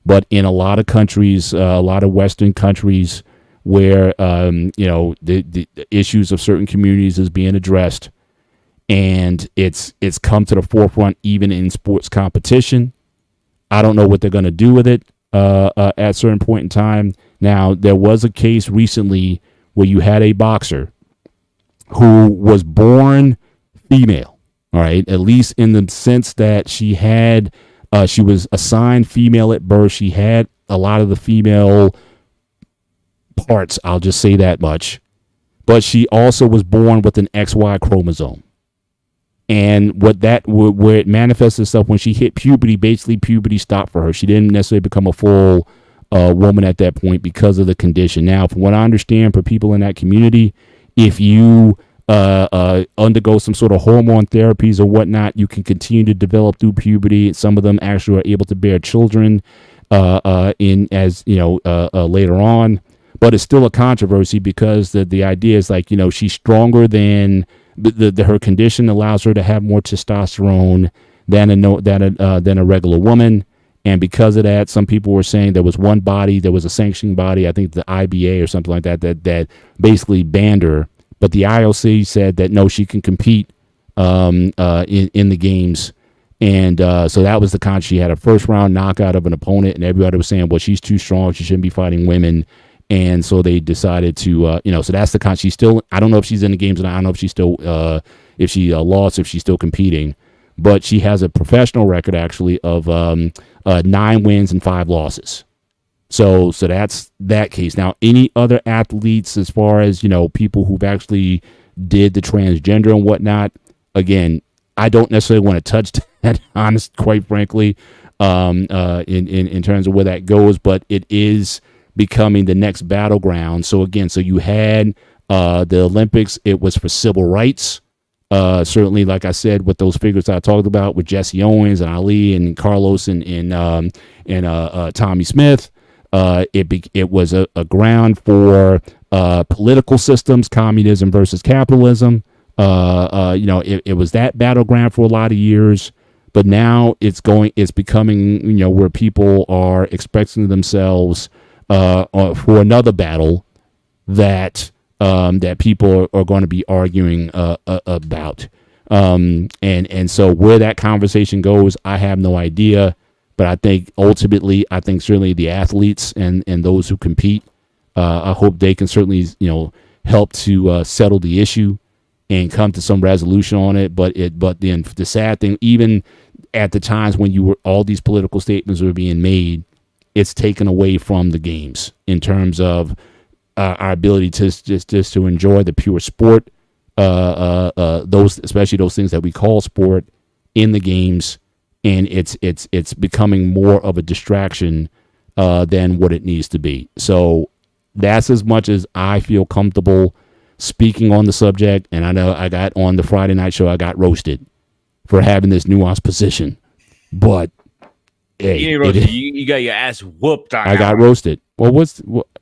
but in a lot of countries, a lot of Western countries, where the issues of certain communities is being addressed, and it's come to the forefront even in sports competition. I don't know what they're going to do with it at a certain point in time. Now, there was a case recently where you had a boxer who was born female, all right, at least in the sense that she was assigned female at birth. She had a lot of the female parts, I'll just say that much, but she also was born with an XY chromosome, and where it manifests itself when she hit puberty, basically puberty stopped for her. She didn't necessarily become a full woman at that point because of the condition. Now, from what I understand, for people in that community, if you undergo some sort of hormone therapies or whatnot, you can continue to develop through puberty. Some of them actually are able to bear children later on. But it's still a controversy because the idea is like, she's stronger than her condition allows her to have more testosterone than a regular woman. And because of that, some people were saying there was one body, there was a sanctioning body, I think the IBA or something like that basically banned her. But the IOC said that no, she can compete in the games. And so that was the she had a first round knockout of an opponent, and everybody was saying, well, she's too strong, she shouldn't be fighting women. And so they decided to, so that's the she's still, I don't know if she's in the games, and I don't know if she's still, if she lost, if she's still competing, but she has a professional record actually of 9 wins and 5 losses. So that's that case. Now, any other athletes, as far as, people who've actually did the transgender and whatnot, again, I don't necessarily want to touch that, quite frankly, in terms of where that goes, but it is becoming the next battleground. So again, you had the Olympics, it was for civil rights. Certainly, like I said, with those figures I talked about with Jesse Owens and Ali and Carlos and Tommy Smith, it was a ground for political systems, communism versus capitalism. It was that battleground for a lot of years, but now it's becoming, where people are expressing themselves for another battle that people are going to be arguing about. And so where that conversation goes, I have no idea. But I think ultimately, certainly the athletes and those who compete, I hope they can certainly, help to settle the issue and come to some resolution on it. But then the sad thing, even at the times when all these political statements were being made, it's taken away from the games in terms of our ability to just to enjoy the pure sport, especially those things that we call sport in the games, and it's becoming more of a distraction than what it needs to be. So that's as much as I feel comfortable speaking on the subject. And I know I got on the Friday night show, I got roasted for having this nuanced position, but hey, you got your ass whooped on. I got roasted. Well,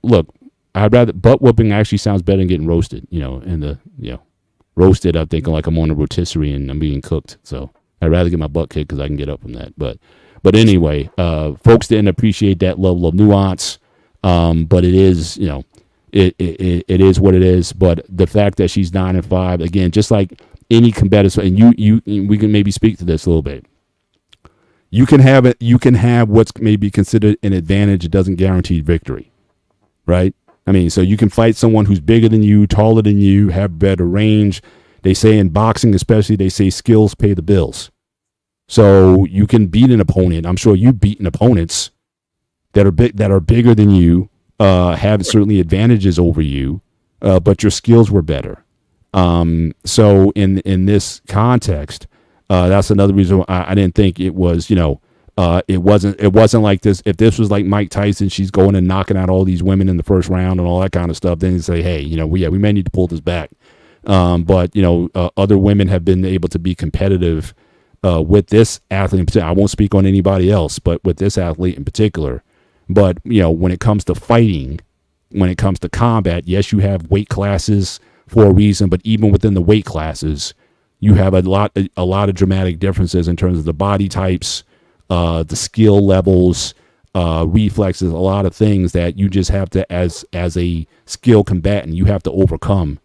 look, I'd rather butt whooping actually sounds better than getting roasted, roasted. I'm thinking like I'm on a rotisserie and I'm being cooked. So I'd rather get my butt kicked because I can get up from that. But anyway, folks didn't appreciate that level of nuance. But it is, it is what it is. But the fact that she's 9-5, again, just like any competitor, and we can maybe speak to this a little bit. You can have what's maybe considered an advantage. It doesn't guarantee victory, right? I mean, so you can fight someone who's bigger than you, taller than you, have better range. They say in boxing, especially, they say skills pay the bills. So you can beat an opponent. I'm sure you've beaten opponents that are bigger than you, have certainly advantages over you, but your skills were better. So in this context, that's another reason why I didn't think it was, it wasn't like this. If this was like Mike Tyson, she's going and knocking out all these women in the first round and all that kind of stuff, then you say, hey, we may need to pull this back. But other women have been able to be competitive with this athlete in particular. I won't speak on anybody else, but with this athlete in particular. But when it comes to fighting, when it comes to combat, yes, you have weight classes for a reason, but even within the weight classes, you have a lot of dramatic differences in terms of the body types, the skill levels, reflexes, a lot of things that you just have to, as a skill combatant, you have to overcome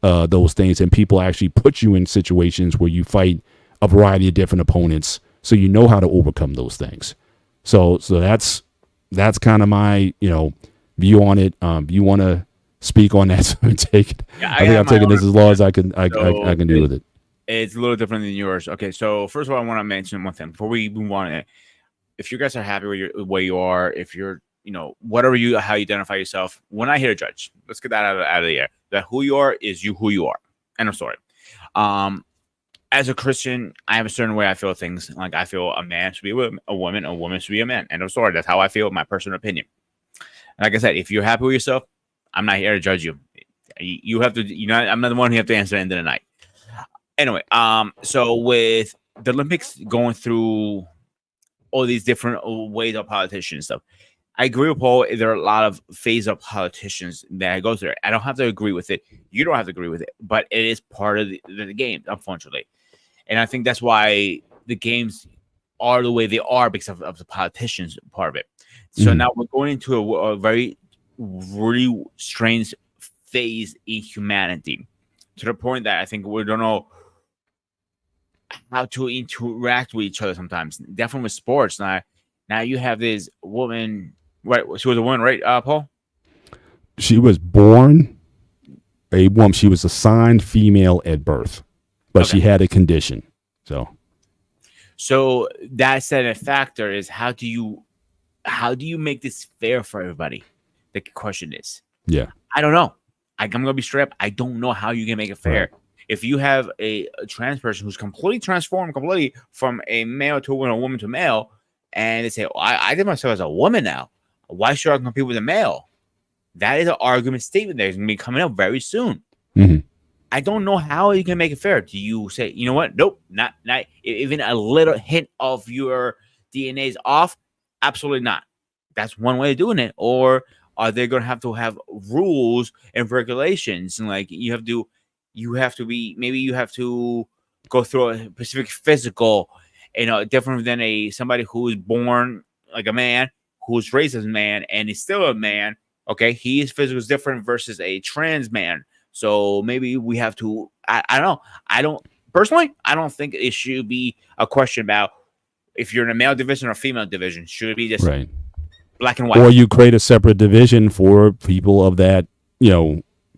those things. And people actually put you in situations where you fight a variety of different opponents, so you know how to overcome those things. So that's kind of my view on it. You want to speak on that? So take it. Yeah, I think I'm taking this as long as I can. I can do with it. It's a little different than yours. Okay, so first of all, I want to mention one thing before we move on. If you guys are happy with where you are, if you're, whatever how you identify yourself, we're not here to judge. Let's get that out of the air. That who you are is who you are. End of story. As a Christian, I have a certain way I feel things. Like I feel a man should be a woman should be a man. End of story. That's how I feel. My personal opinion. Like I said, if you're happy with yourself, I'm not here to judge you. You have to. I'm not the one who have to answer at the end of the night. Anyway, so with the Olympics going through all these different ways of politicians stuff, I agree with Paul. There are a lot of phase up politicians that go through. I don't have to agree with it. You don't have to agree with it, but it is part of the game, unfortunately. And I think that's why the games are the way they are because of the politicians part of it. So now we're going into a very, really strange phase in humanity, to the point that I think we don't know how to interact with each other sometimes. Definitely with sports. Now you have this woman, right? She was a woman, right, Paul? She was born a woman. She was assigned female at birth, but she had a condition. So that's a factor is how do you make this fair for everybody? The question is, I don't know. I'm gonna be straight up. I don't know how you can make it fair. Right. If you have a trans person who's completely transformed from a male to a woman to male, and they say, well, I did myself as a woman now. Why should I compete with a male? That is an argument statement that is going to be coming up very soon. Mm-hmm. I don't know how you can make it fair. Do you say, you know what? Nope, not even a little hint of your DNA is off? Absolutely not. That's one way of doing it. Or are they going to have rules and regulations? And like you have to you have to go through a specific physical, different than somebody who is born like a man, who's raised as a man, and is still a man. Okay, his physical is different versus a trans man. So maybe we have to. I don't know. I don't personally. I don't think it should be a question about if you're in a male division or female division. Should it be just Right. black and white? Or you create a separate division for people of that,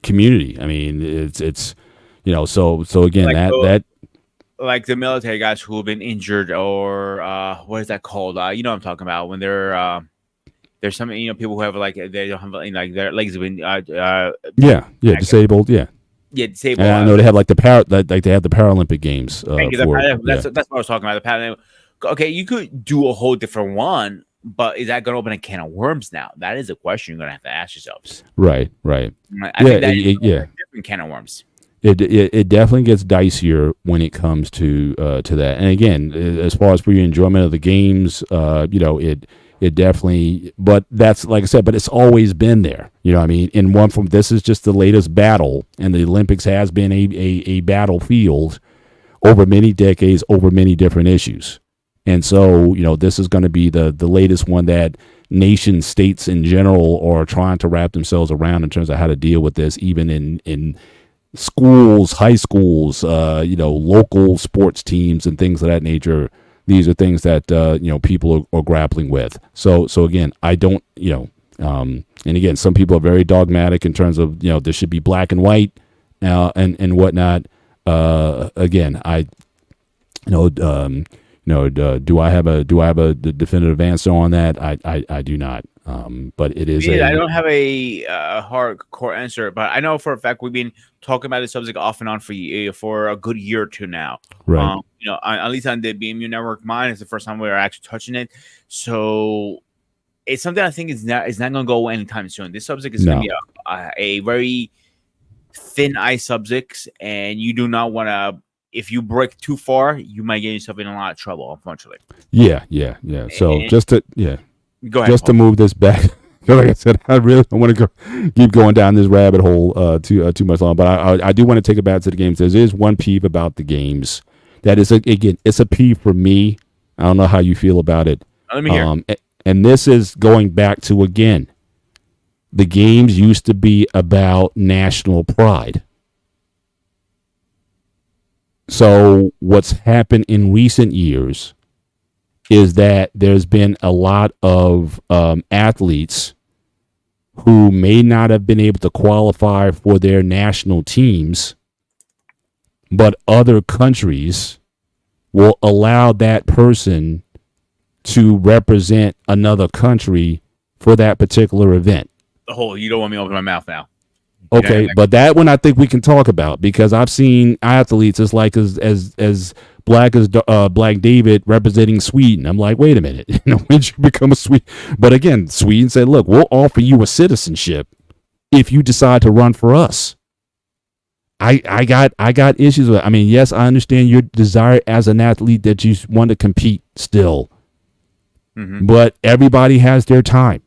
community. I mean, it's so again, Like that like the military guys who have been injured, or what is that called? You know what I'm talking about, when there's some people who have like they don't have like their legs have been disabled, disabled. And I know they have like they have the Paralympic games. That's what I was talking about. Okay, you could do a whole different one, but is that going to open a can of worms now? That is a question you're going to have to ask yourselves. Right. I think that is a different can of worms. It definitely gets dicier when it comes to that. And again, as far as for your enjoyment of the games, it definitely. But that's like I said. But it's always been there. You know what I mean? This is just the latest battle, and the Olympics has been a battlefield over many decades, over many different issues. And so, this is going to be the latest one that nation states in general are trying to wrap themselves around in terms of how to deal with this, even in schools, high schools, local sports teams and things of that nature. These are things that, people are grappling with. So again, I don't, and again, some people are very dogmatic in terms of, there should be black and white and whatnot. Again, do I have a definitive answer on that? I do not. But it is. I don't have a hardcore answer, but I know for a fact we've been talking about this subject off and on for a good year or two now. Right. At least on the BMU network, mine is the first time we're actually touching it. So it's something I think is not going to go away anytime soon. This subject is going to be a very thin ice subject, and you do not want to. If you break too far, you might get yourself in a lot of trouble, unfortunately. Yeah. So go ahead. To move this back, like I said, I really don't want to keep going down this rabbit hole too much long. But I do want to take it back to the games. There is one peeve about the games that is it's a peeve for me. I don't know how you feel about it. Let me hear. And this is going back to, again, the games used to be about national pride. So what's happened in recent years is that there's been a lot of athletes who may not have been able to qualify for their national teams, but other countries will allow that person to represent another country for that particular event. Oh, you don't want me to open my mouth now. Okay, but that one I think we can talk about, because I've seen athletes as black as Black David representing Sweden. I'm like, wait a minute, when did you become a Swede? But again, Sweden said, look, we'll offer you a citizenship if you decide to run for us. I got issues with it. I mean, yes, I understand your desire as an athlete that you want to compete still, but everybody has their time.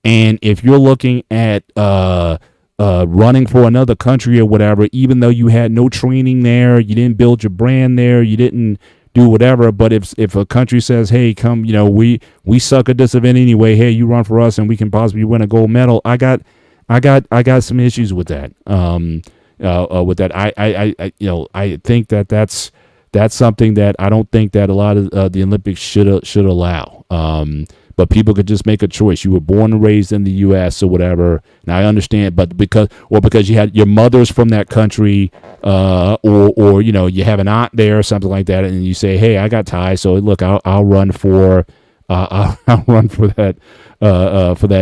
And if you're looking at running for another country or whatever, even though you had no training there, you didn't build your brand there, you didn't do whatever. But if a country says, hey, come, we suck at this event anyway, hey, you run for us and we can possibly win a gold medal, I got some issues with that. I think that's something that I don't think that a lot of the Olympics should allow. But people could just make a choice. You were born and raised in the U.S. or whatever. And I understand, but because you had your mother's from that country, or you have an aunt there or something like that, and you say, hey, I got ties, so look, I'll run for I'll run for that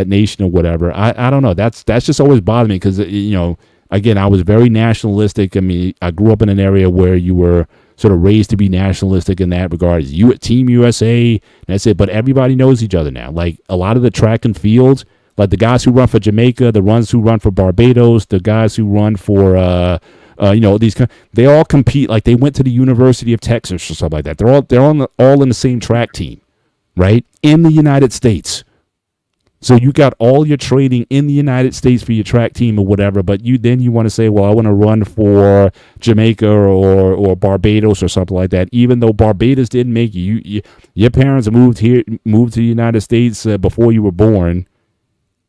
nation or whatever. I don't know. That's just always bothered me, because again, I was very nationalistic. I mean, I grew up in an area where you were sort of raised to be nationalistic in that regard. You at Team USA, that's it. But everybody knows each other now. Like a lot of the track and fields, like the guys who run for Jamaica, the ones who run for Barbados, the guys who run for they all compete. Like they went to the University of Texas or something like that. They're all in the same track team, right? In the United States. So you got all your training in the United States for your track team or whatever, but you want to say, well, I want to run for Jamaica or Barbados or something like that. Even though Barbados didn't make you, your parents moved to the United States before you were born,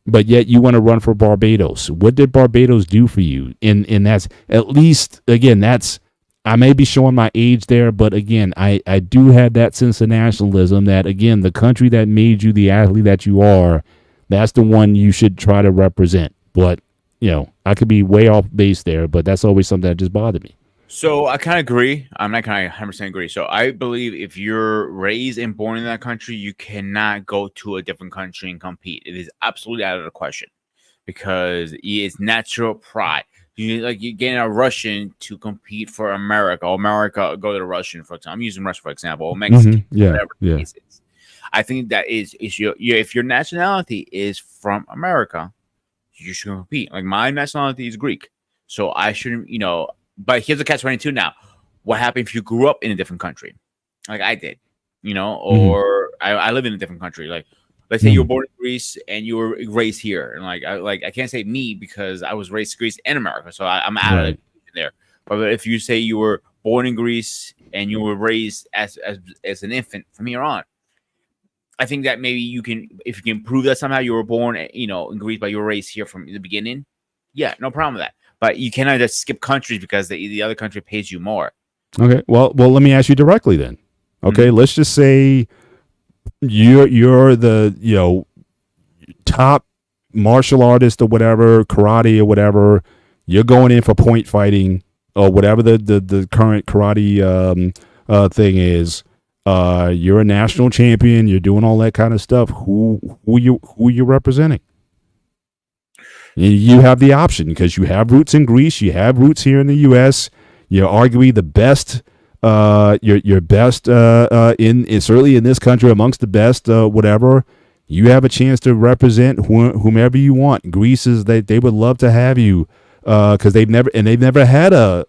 but yet you want to run for Barbados. What did Barbados do for you? And that's at least, again, that's, I may be showing my age there, but again, I do have that sense of nationalism that, again, the country that made you the athlete that you are, that's the one you should try to represent. But, I could be way off base there, but that's always something that just bothered me. So I kind of agree. I'm not kind of 100% agree. So I believe if you're raised and born in that country, you cannot go to a different country and compete. It is absolutely out of the question because it's natural pride. You're getting a Russian to compete for America. Or America go to the Russian, for example. I'm using Russia for example, or Mexican, whatever the case is. I think that is if your nationality is from America, you should compete. Like my nationality is Greek, so I shouldn't, But here's the catch-22 now. What happened if you grew up in a different country, like I did, or I live in a different country, like. Let's say you were born in Greece and you were raised here, and I can't say me because I was raised in Greece and America, so I'm out of it there. But if you say you were born in Greece and you were raised as an infant from here on, I think that maybe you can, if you can prove that somehow you were born, in Greece, but you were raised here from the beginning. Yeah, no problem with that. But you cannot just skip countries because the other country pays you more. Okay, well, let me ask you directly then. Okay, let's just say you're the top martial artist or whatever, karate or whatever. You're going in for point fighting or whatever the current karate thing is. You're a national champion. You're doing all that kind of stuff. Who you representing? You have the option because you have roots in Greece. You have roots here in the U.S. You're arguably the best. You're best in certainly in this country amongst the best. Whatever, you have a chance to represent whomever you want. Greece is they would love to have you because they've never had a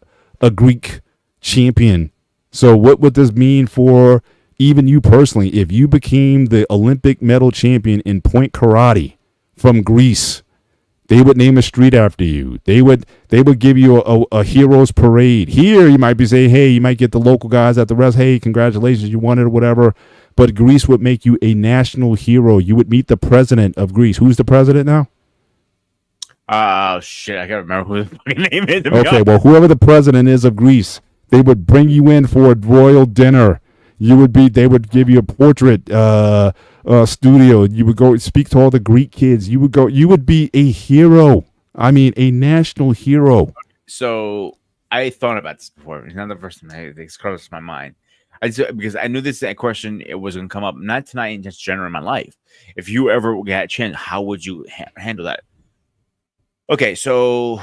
Greek champion. So what would this mean for even you personally if you became the Olympic medal champion in point karate from Greece? They would name a street after you. They would give you a hero's parade. Here, you might be saying, hey, you might get the local guys at the rest. Hey, congratulations, you won it or whatever. But Greece would make you a national hero. You would meet the president of Greece. Who's the president now? Oh, shit. I can't remember who the fucking name is. Okay, well, whoever the president is of Greece, they would bring you in for a royal dinner. They would give you a portrait studio. You would go speak to all the Greek kids. You would be a hero. I mean, a national hero. So I thought about this before. It's not the first time it's crossed my mind. Because I knew this question, it was going to come up, not tonight, in just general in my life. If you ever get a chance, how would you handle that? Okay, so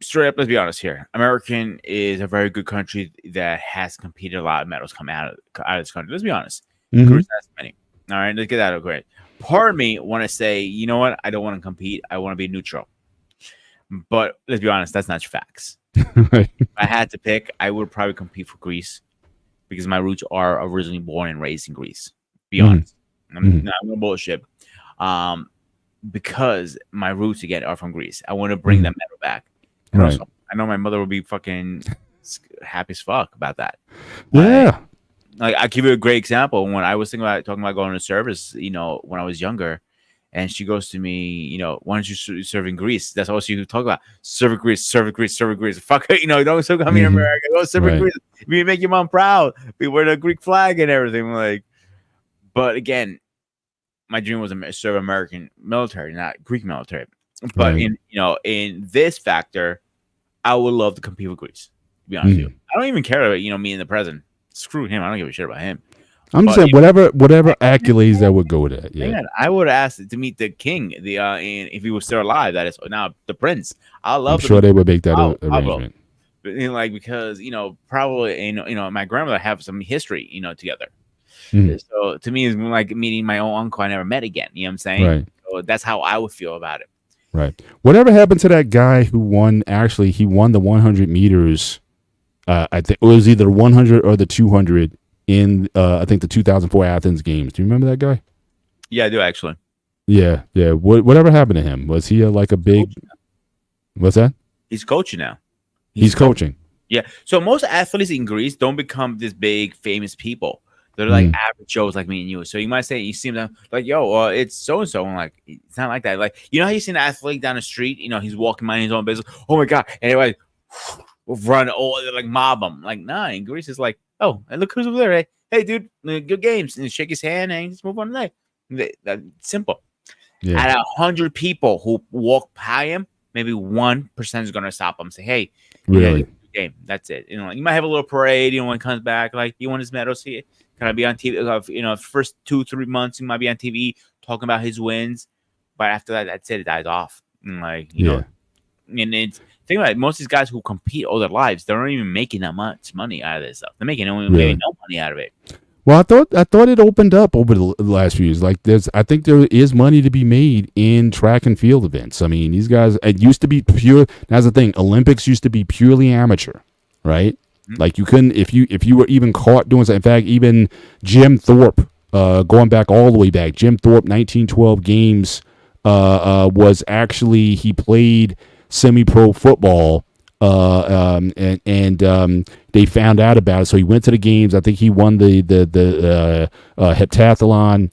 straight up, let's be honest here. American is a very good country that has competed a lot of medals come out of this country. Let's be honest. Greece has many. All right, let's get that okay. Part of me want to say, you know what? I don't want to compete. I want to be neutral. But let's be honest, that's not facts. If I had to pick, I would probably compete for Greece because my roots are originally born and raised in Greece. Be honest. I'm not going to bullshit. Because my roots, again, are from Greece. I want to bring that medal back. And also, I know my mother would be fucking happy as fuck about that. Yeah. Like I'll give you a great example. When I was talking about going to service, when I was younger, and she goes to me, why don't you serve in Greece? That's all she would talk about. Serve in Greece, serve in Greece, serve in Greece. Fuck it, don't serve in America. Go serve in Greece. We make your mom proud. We wear the Greek flag and everything. But again, my dream was to serve American military, not Greek military. But in this factor, I would love to compete with Greece. To be honest with you, I don't even care about me and the president. Screw him. I don't give a shit about him. I'm just saying whatever accolades that would go with that. Yeah, man, I would ask to meet the king. And if he was still alive, that is now the prince. I love. I'm sure they would make that arrangement. Because probably my grandmother have some history together. So to me, it's like meeting my own uncle I never met again. You know what I'm saying? Right. So that's how I would feel about it. Right. Whatever happened to that guy who won? Actually, he won the 100 meters. I think it was either 100 or the 200 in I think the 2004 Athens Games. Do you remember that guy? Yeah, I do actually. Yeah, yeah. Whatever happened to him? Was he like a big? What's that? He's coaching now. He's coaching. Yeah. So most athletes in Greece don't become this big famous people. They're like average Joes like me and you. So you might say you see them like, yo, it's so and so. I'm like, it's not like that. Like, you know how you see an athlete down the street, he's walking minding his own business. Oh my God. And everybody run like mob him. Like, nah, in Greece it's like, oh, and look who's over there. Hey dude, good games. And shake his hand and just move on to the day. That's simple. Yeah. Out of 100 people who walk by him, maybe 1% is gonna stop him and say, hey, really? Game. That's it. You might have a little parade. When it comes back, like he won his medals. Can I be on TV? First 2-3 months, he might be on TV talking about his wins, but after that, that's it. It dies off. And and it's think about it. Most of these guys who compete all their lives, they're not even making that much money out of this stuff. They're making maybe no money out of it. Well, I thought it opened up over the last few years. Like I think there is money to be made in track and field events. I mean, these guys, it used to be pure. That's the thing. Olympics used to be purely amateur, right? Mm-hmm. Like you couldn't, if you were even caught doing something. In fact, even Jim Thorpe, going back all the way back, Jim Thorpe, 1912 games, was actually, he played semi-pro football. They found out about it, so he went to the games. I think he won the heptathlon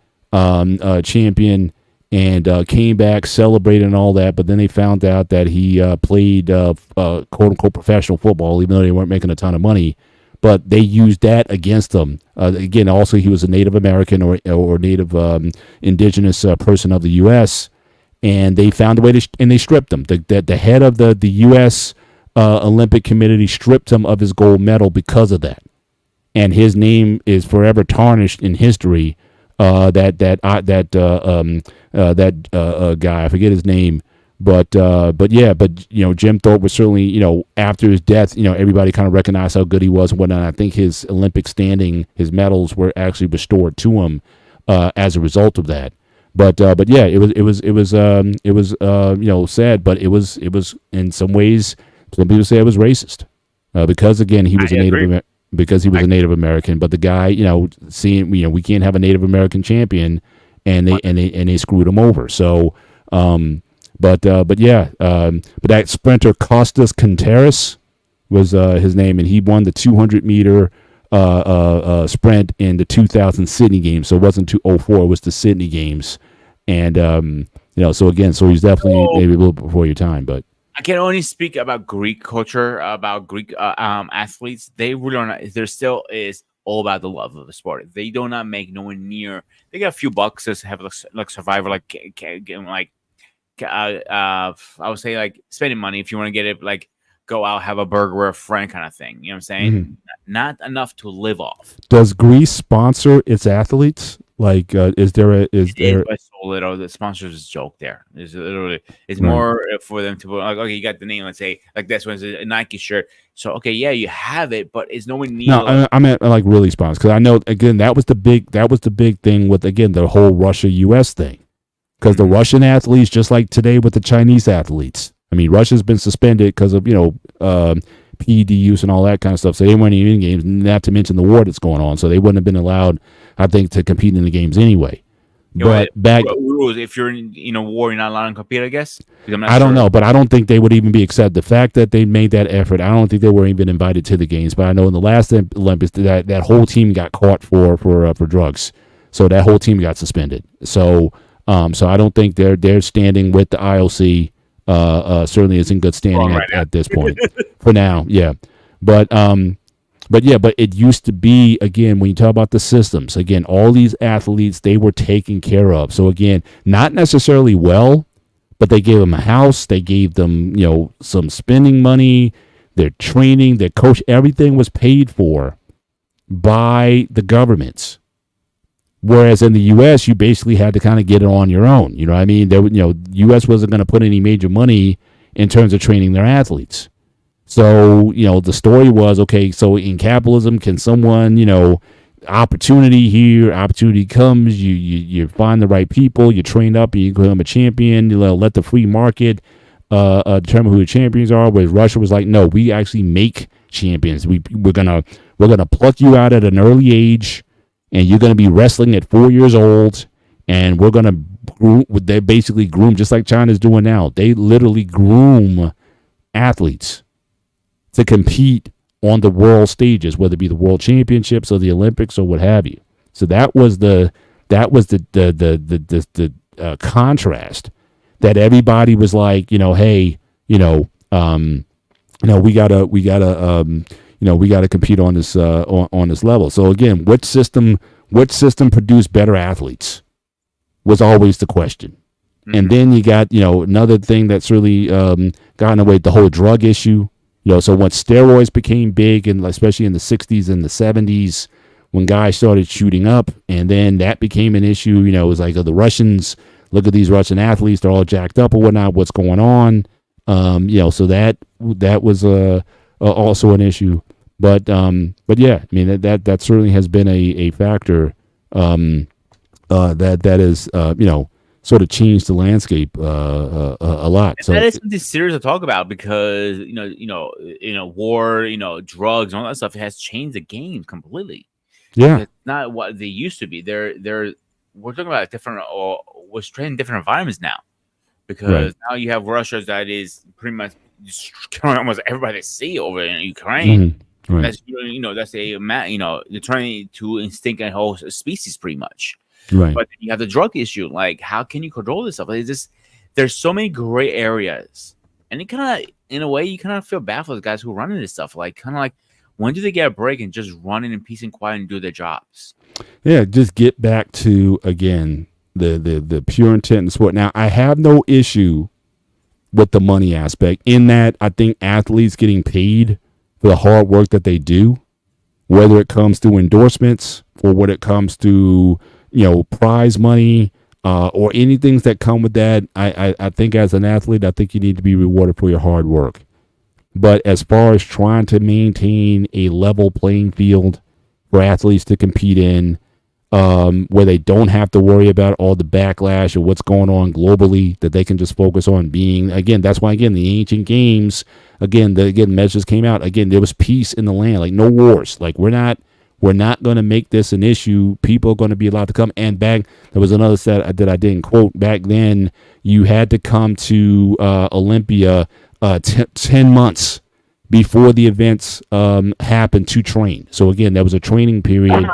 champion, and came back, celebrated and all that. But then they found out that he played quote unquote professional football, even though they weren't making a ton of money. But they used that against him. Again, also he was a Native American or Native indigenous person of the U.S., and they found a way to and they stripped him. The head of the U.S. Olympic Committee stripped him of his gold medal because of that, and his name is forever tarnished in history. That guy, I forget his name, but Jim Thorpe was certainly, after his death, everybody kind of recognized how good he was and whatnot. I think his Olympic standing, his medals were actually restored to him as a result of that. But yeah, it was sad, but it was in some ways. Some people say it was racist because again he was a Native American. But the guy, we can't have a Native American champion, and they screwed him over. So, but that sprinter Costas Contreras was his name, and he won the 200-meter sprint in the 2000 Sydney Games. So it wasn't 2004; it was the Sydney Games, and so he's definitely maybe a little before your time, but. I can only speak about Greek culture, about Greek athletes. They really are not. There still is all about the love of the sport. They do not make nowhere near. They get a few bucks to have like survivor, I would say like spending money if you want to get it, like go out, have a burger with a friend kind of thing. You know what I'm saying? Mm-hmm. Not enough to live off. Does Greece sponsor its athletes? Like, is there? So little. The sponsors is a joke there. It's more for them to like. Okay, you got the name. Let's say like this one's a Nike shirt. So okay, yeah, you have it, but it's nowhere near. No, I meant like really sponsors, because I know again that was the big thing with again the whole Russia-U.S. thing, because the Russian athletes, just like today with the Chinese athletes. I mean, Russia's been suspended because of PED use and all that kind of stuff. So they weren't even in games, not to mention the war that's going on. So they wouldn't have been allowed, I think, to compete in the games anyway. But back rules, if you're in a war, you're not allowed to compete, I guess. I don't know, but I don't think they would even be accepted. The fact that they made that effort, I don't think they were even invited to the games. But I know in the last Olympics, that whole team got caught for drugs. So that whole team got suspended. So I don't think they're standing with the IOC. Certainly is in good standing at this point for now. Yeah. But it used to be, again, when you talk about the systems, again, all these athletes, they were taken care of. So again, not necessarily well, but they gave them a house. They gave them, some spending money, their training, their coach, everything was paid for by the governments. Whereas in the U.S., you basically had to kind of get it on your own. You know what I mean? U.S. wasn't going to put any major money in terms of training their athletes. So, the story was, okay, so in capitalism, can someone, opportunity here, opportunity comes, you find the right people, you train up, and you become a champion, let the free market determine who the champions are. Whereas Russia was like, no, we actually make champions. We're gonna pluck you out at an early age, and you're going to be wrestling at 4 years old, and we're going to they basically groom, just like China's doing now. They literally groom athletes to compete on the world stages, whether it be the World Championships or the Olympics or what have you. So that was the contrast that everybody was like, hey, we gotta compete on this on this level. So again, which system produced better athletes was always the question. Mm-hmm. And then you got another thing that's really gotten away, the whole drug issue. So once steroids became big, and especially in the 60s and the 70s, when guys started shooting up, and then that became an issue. It was like, the Russians, look at these Russian athletes, they're all jacked up or whatnot. What's going on? So that was also an issue. But yeah, I mean that certainly has been a factor that is sort of changed the landscape a lot. And so that is something serious to talk about, because war, drugs, and all that stuff, it has changed the game completely. Yeah, it's not what they used to be. We're talking about different, we're straight in different environments now, because now you have Russia that is pretty much destroying almost everybody they see over in Ukraine. Mm-hmm. Right. That's that's they're trying to extinct a whole species pretty much. Right. But you have the drug issue. Like, how can you control this stuff? Like, there's so many gray areas, and it kind of, in a way, you kind of feel bad for the guys who are running this stuff. Like, kind of like, when do they get a break and just run in peace and quiet and do their jobs? Yeah, just get back to, again, the pure intent in the sport. Now, I have no issue with the money aspect, in that I think athletes getting paid for the hard work that they do, whether it comes to endorsements or when it comes to prize money or anything that come with that. I think as an athlete, I think you need to be rewarded for your hard work. But as far as trying to maintain a level playing field for athletes to compete in, where they don't have to worry about all the backlash or what's going on globally, that they can just focus on being, again, that's why, again, the ancient games, again, the measures came out, again, there was peace in the land, like no wars. Like, we're not going to make this an issue. People are going to be allowed to come. And back, there was another set that I didn't quote. Back then, you had to come to Olympia 10 months before the events happened to train. So again, there was a training period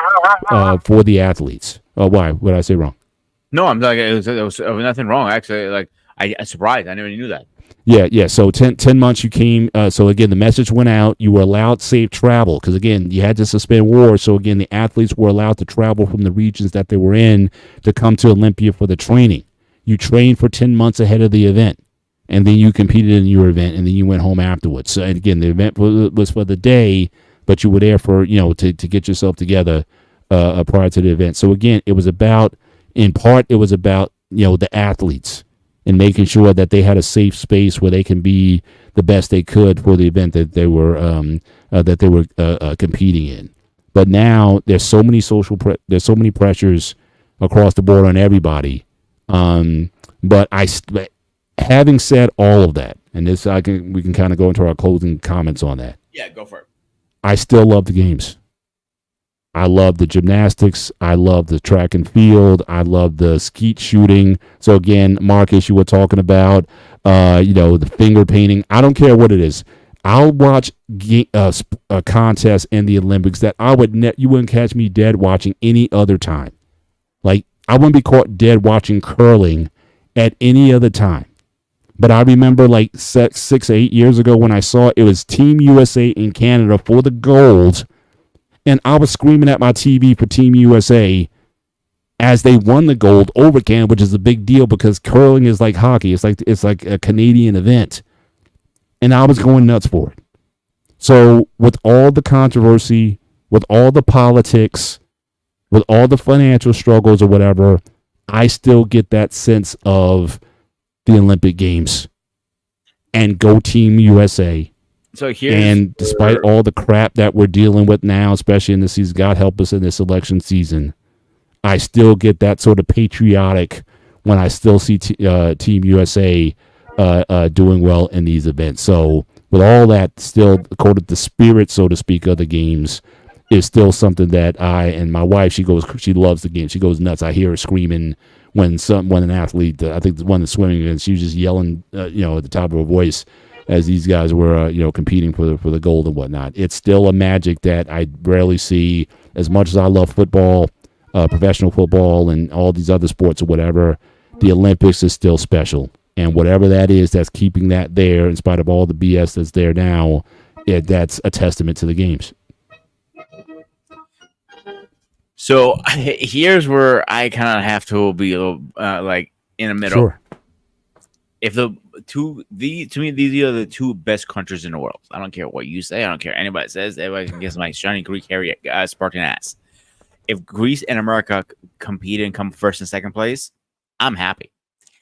for the athletes. Why? What did I say wrong? No, I'm like, it was nothing wrong. Actually, like, I'm surprised. I never knew that. Yeah. So 10 months you came. So again, the message went out. You were allowed safe travel, because again, you had to suspend war. So again, the athletes were allowed to travel from the regions that they were in to come to Olympia for the training. You trained for 10 months ahead of the event, and then you competed in your event, and then you went home afterwards. So again, the event was for the day, but you were there for to get yourself together prior to the event. So again, it was about, in part, the athletes, and making sure that they had a safe space where they can be the best they could for the event that they were competing in. But now there's so many there's so many pressures across the board on everybody. But having said all of that, and this we can kind of go into our closing comments on that. Yeah, go for it. I still love the games. I love the gymnastics. I love the track and field. I love the skeet shooting. So again, Marcus, you were talking about, the finger painting. I don't care what it is. I'll watch a contest in the Olympics that you wouldn't catch me dead watching any other time. Like, I wouldn't be caught dead watching curling at any other time. But I remember like 6 or 8 years ago when I saw it was Team USA in Canada for the gold. And I was screaming at my TV for Team USA as they won the gold over Canada, which is a big deal because curling is like hockey. It's like a Canadian event. And I was going nuts for it. So with all the controversy, with all the politics, with all the financial struggles or whatever, I still get that sense of the Olympic Games and go Team USA. And despite all the crap that we're dealing with now, especially in this season, God help us in this election season, I still get that sort of patriotic when I still see Team USA doing well in these events. So with all that, still, according to the spirit, so to speak, of the games, is still something that and my wife, she loves the game. She goes nuts. I hear her screaming when an athlete, I think the one that's swimming against, she was just yelling, at the top of her voice as these guys were, competing for the gold and whatnot. It's still a magic that I rarely see. As much as I love football, professional football, and all these other sports or whatever, the Olympics is still special. And whatever that is that's keeping that there, in spite of all the BS that's there now, that's a testament to the games. So here's where I kind of have to be a little like in the middle. Sure. If to me, these are the two best countries in the world. I don't care what you say. I don't care anybody says. Everybody can guess my shiny Greek hairy Spartan ass. If Greece and America compete and come first and second place, I'm happy.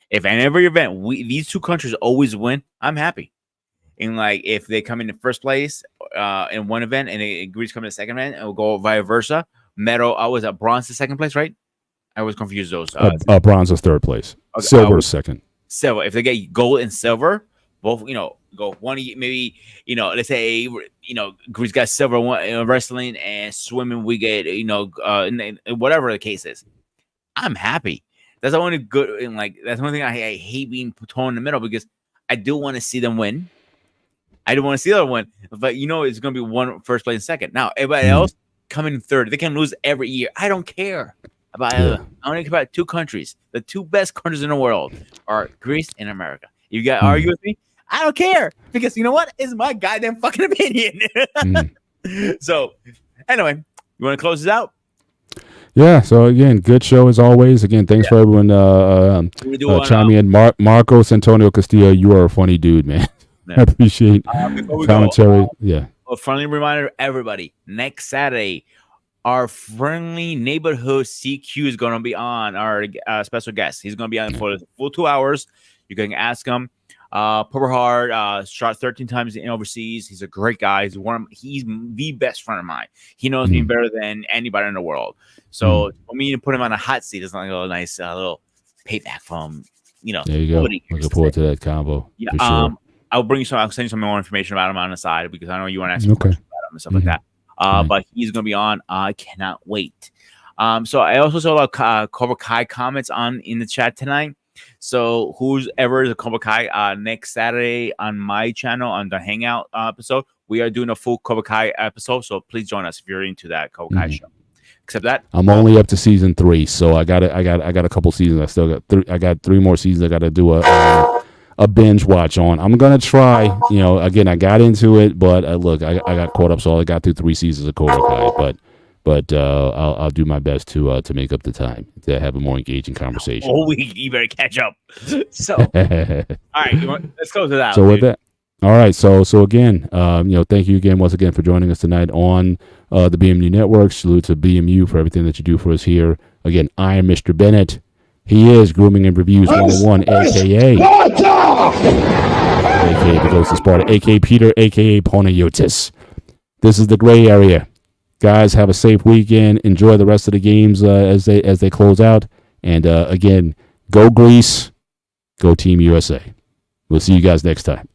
If in every event these two countries always win, I'm happy. And like if they come in the first place in one event and Greece come in the second event, and we'll go vice versa. Medal, I was at bronze to second place, right? I was confused those. Bronze is third place. Okay, Silver is second. Silver. If they get gold and silver, both go one maybe let's say Greece got silver one wrestling and swimming. We get whatever the case is. I'm happy. That's the only good and that's one thing I hate being torn in the middle because I do want to see them win. I do want to see them win, but it's going to be one first place and second. Now everybody else coming third. They can lose every year. I don't care about I only care about two countries. The two best countries in the world are Greece and America. You got argue with me? I don't care because you know what? It's my goddamn fucking opinion. So anyway, you want to close this out? Yeah. So again, good show as always. Again, thanks for everyone chiming in. Marcos Antonio Castillo, you are a funny dude, man. I appreciate commentary. A friendly reminder to everybody, next Saturday, our friendly neighborhood CQ is going to be on, our special guest. He's going to be on for the full 2 hours. You can ask him. Purple Heart, shot 13 times in overseas. He's a great guy. He's the best friend of mine. He knows me better than anybody in the world. So for me to put him on a hot seat is like a nice little payback from, There you go. Looking forward to that combo. Yeah. For sure. I'll send you some more information about him on the side because I know you want to ask me questions about him and stuff like that. But he's going to be on. I cannot wait. So I also saw a lot of Cobra Kai comments in the chat tonight. So who's ever is a Cobra Kai next Saturday on my channel on the Hangout episode, we are doing a full Cobra Kai episode. So please join us if you're into that Cobra Kai show. Except that I'm only up to season 3, so I got a couple seasons. I still got 3. I got 3 more seasons. I got to do a binge watch on. I'm gonna try. Again, I got into it, but look, I got caught up, so I got through 3 seasons of Cobra Kai. But I'll do my best to make up the time to have a more engaging conversation. You better catch up. So, all right, let's close it out. So with that, all right. So again, thank you again once again for joining us tonight on the BMU Network. Salute to BMU for everything that you do for us here. Again, I am Mr. Bennett. He is Grooming and Reviews 101, a.k.a. the Ghost of Sparta, a.k.a. Peter, a.k.a. Panayotis. This is the gray area. Guys, have a safe weekend. Enjoy the rest of the games as they close out. And again, go Greece, go Team USA. We'll see you guys next time.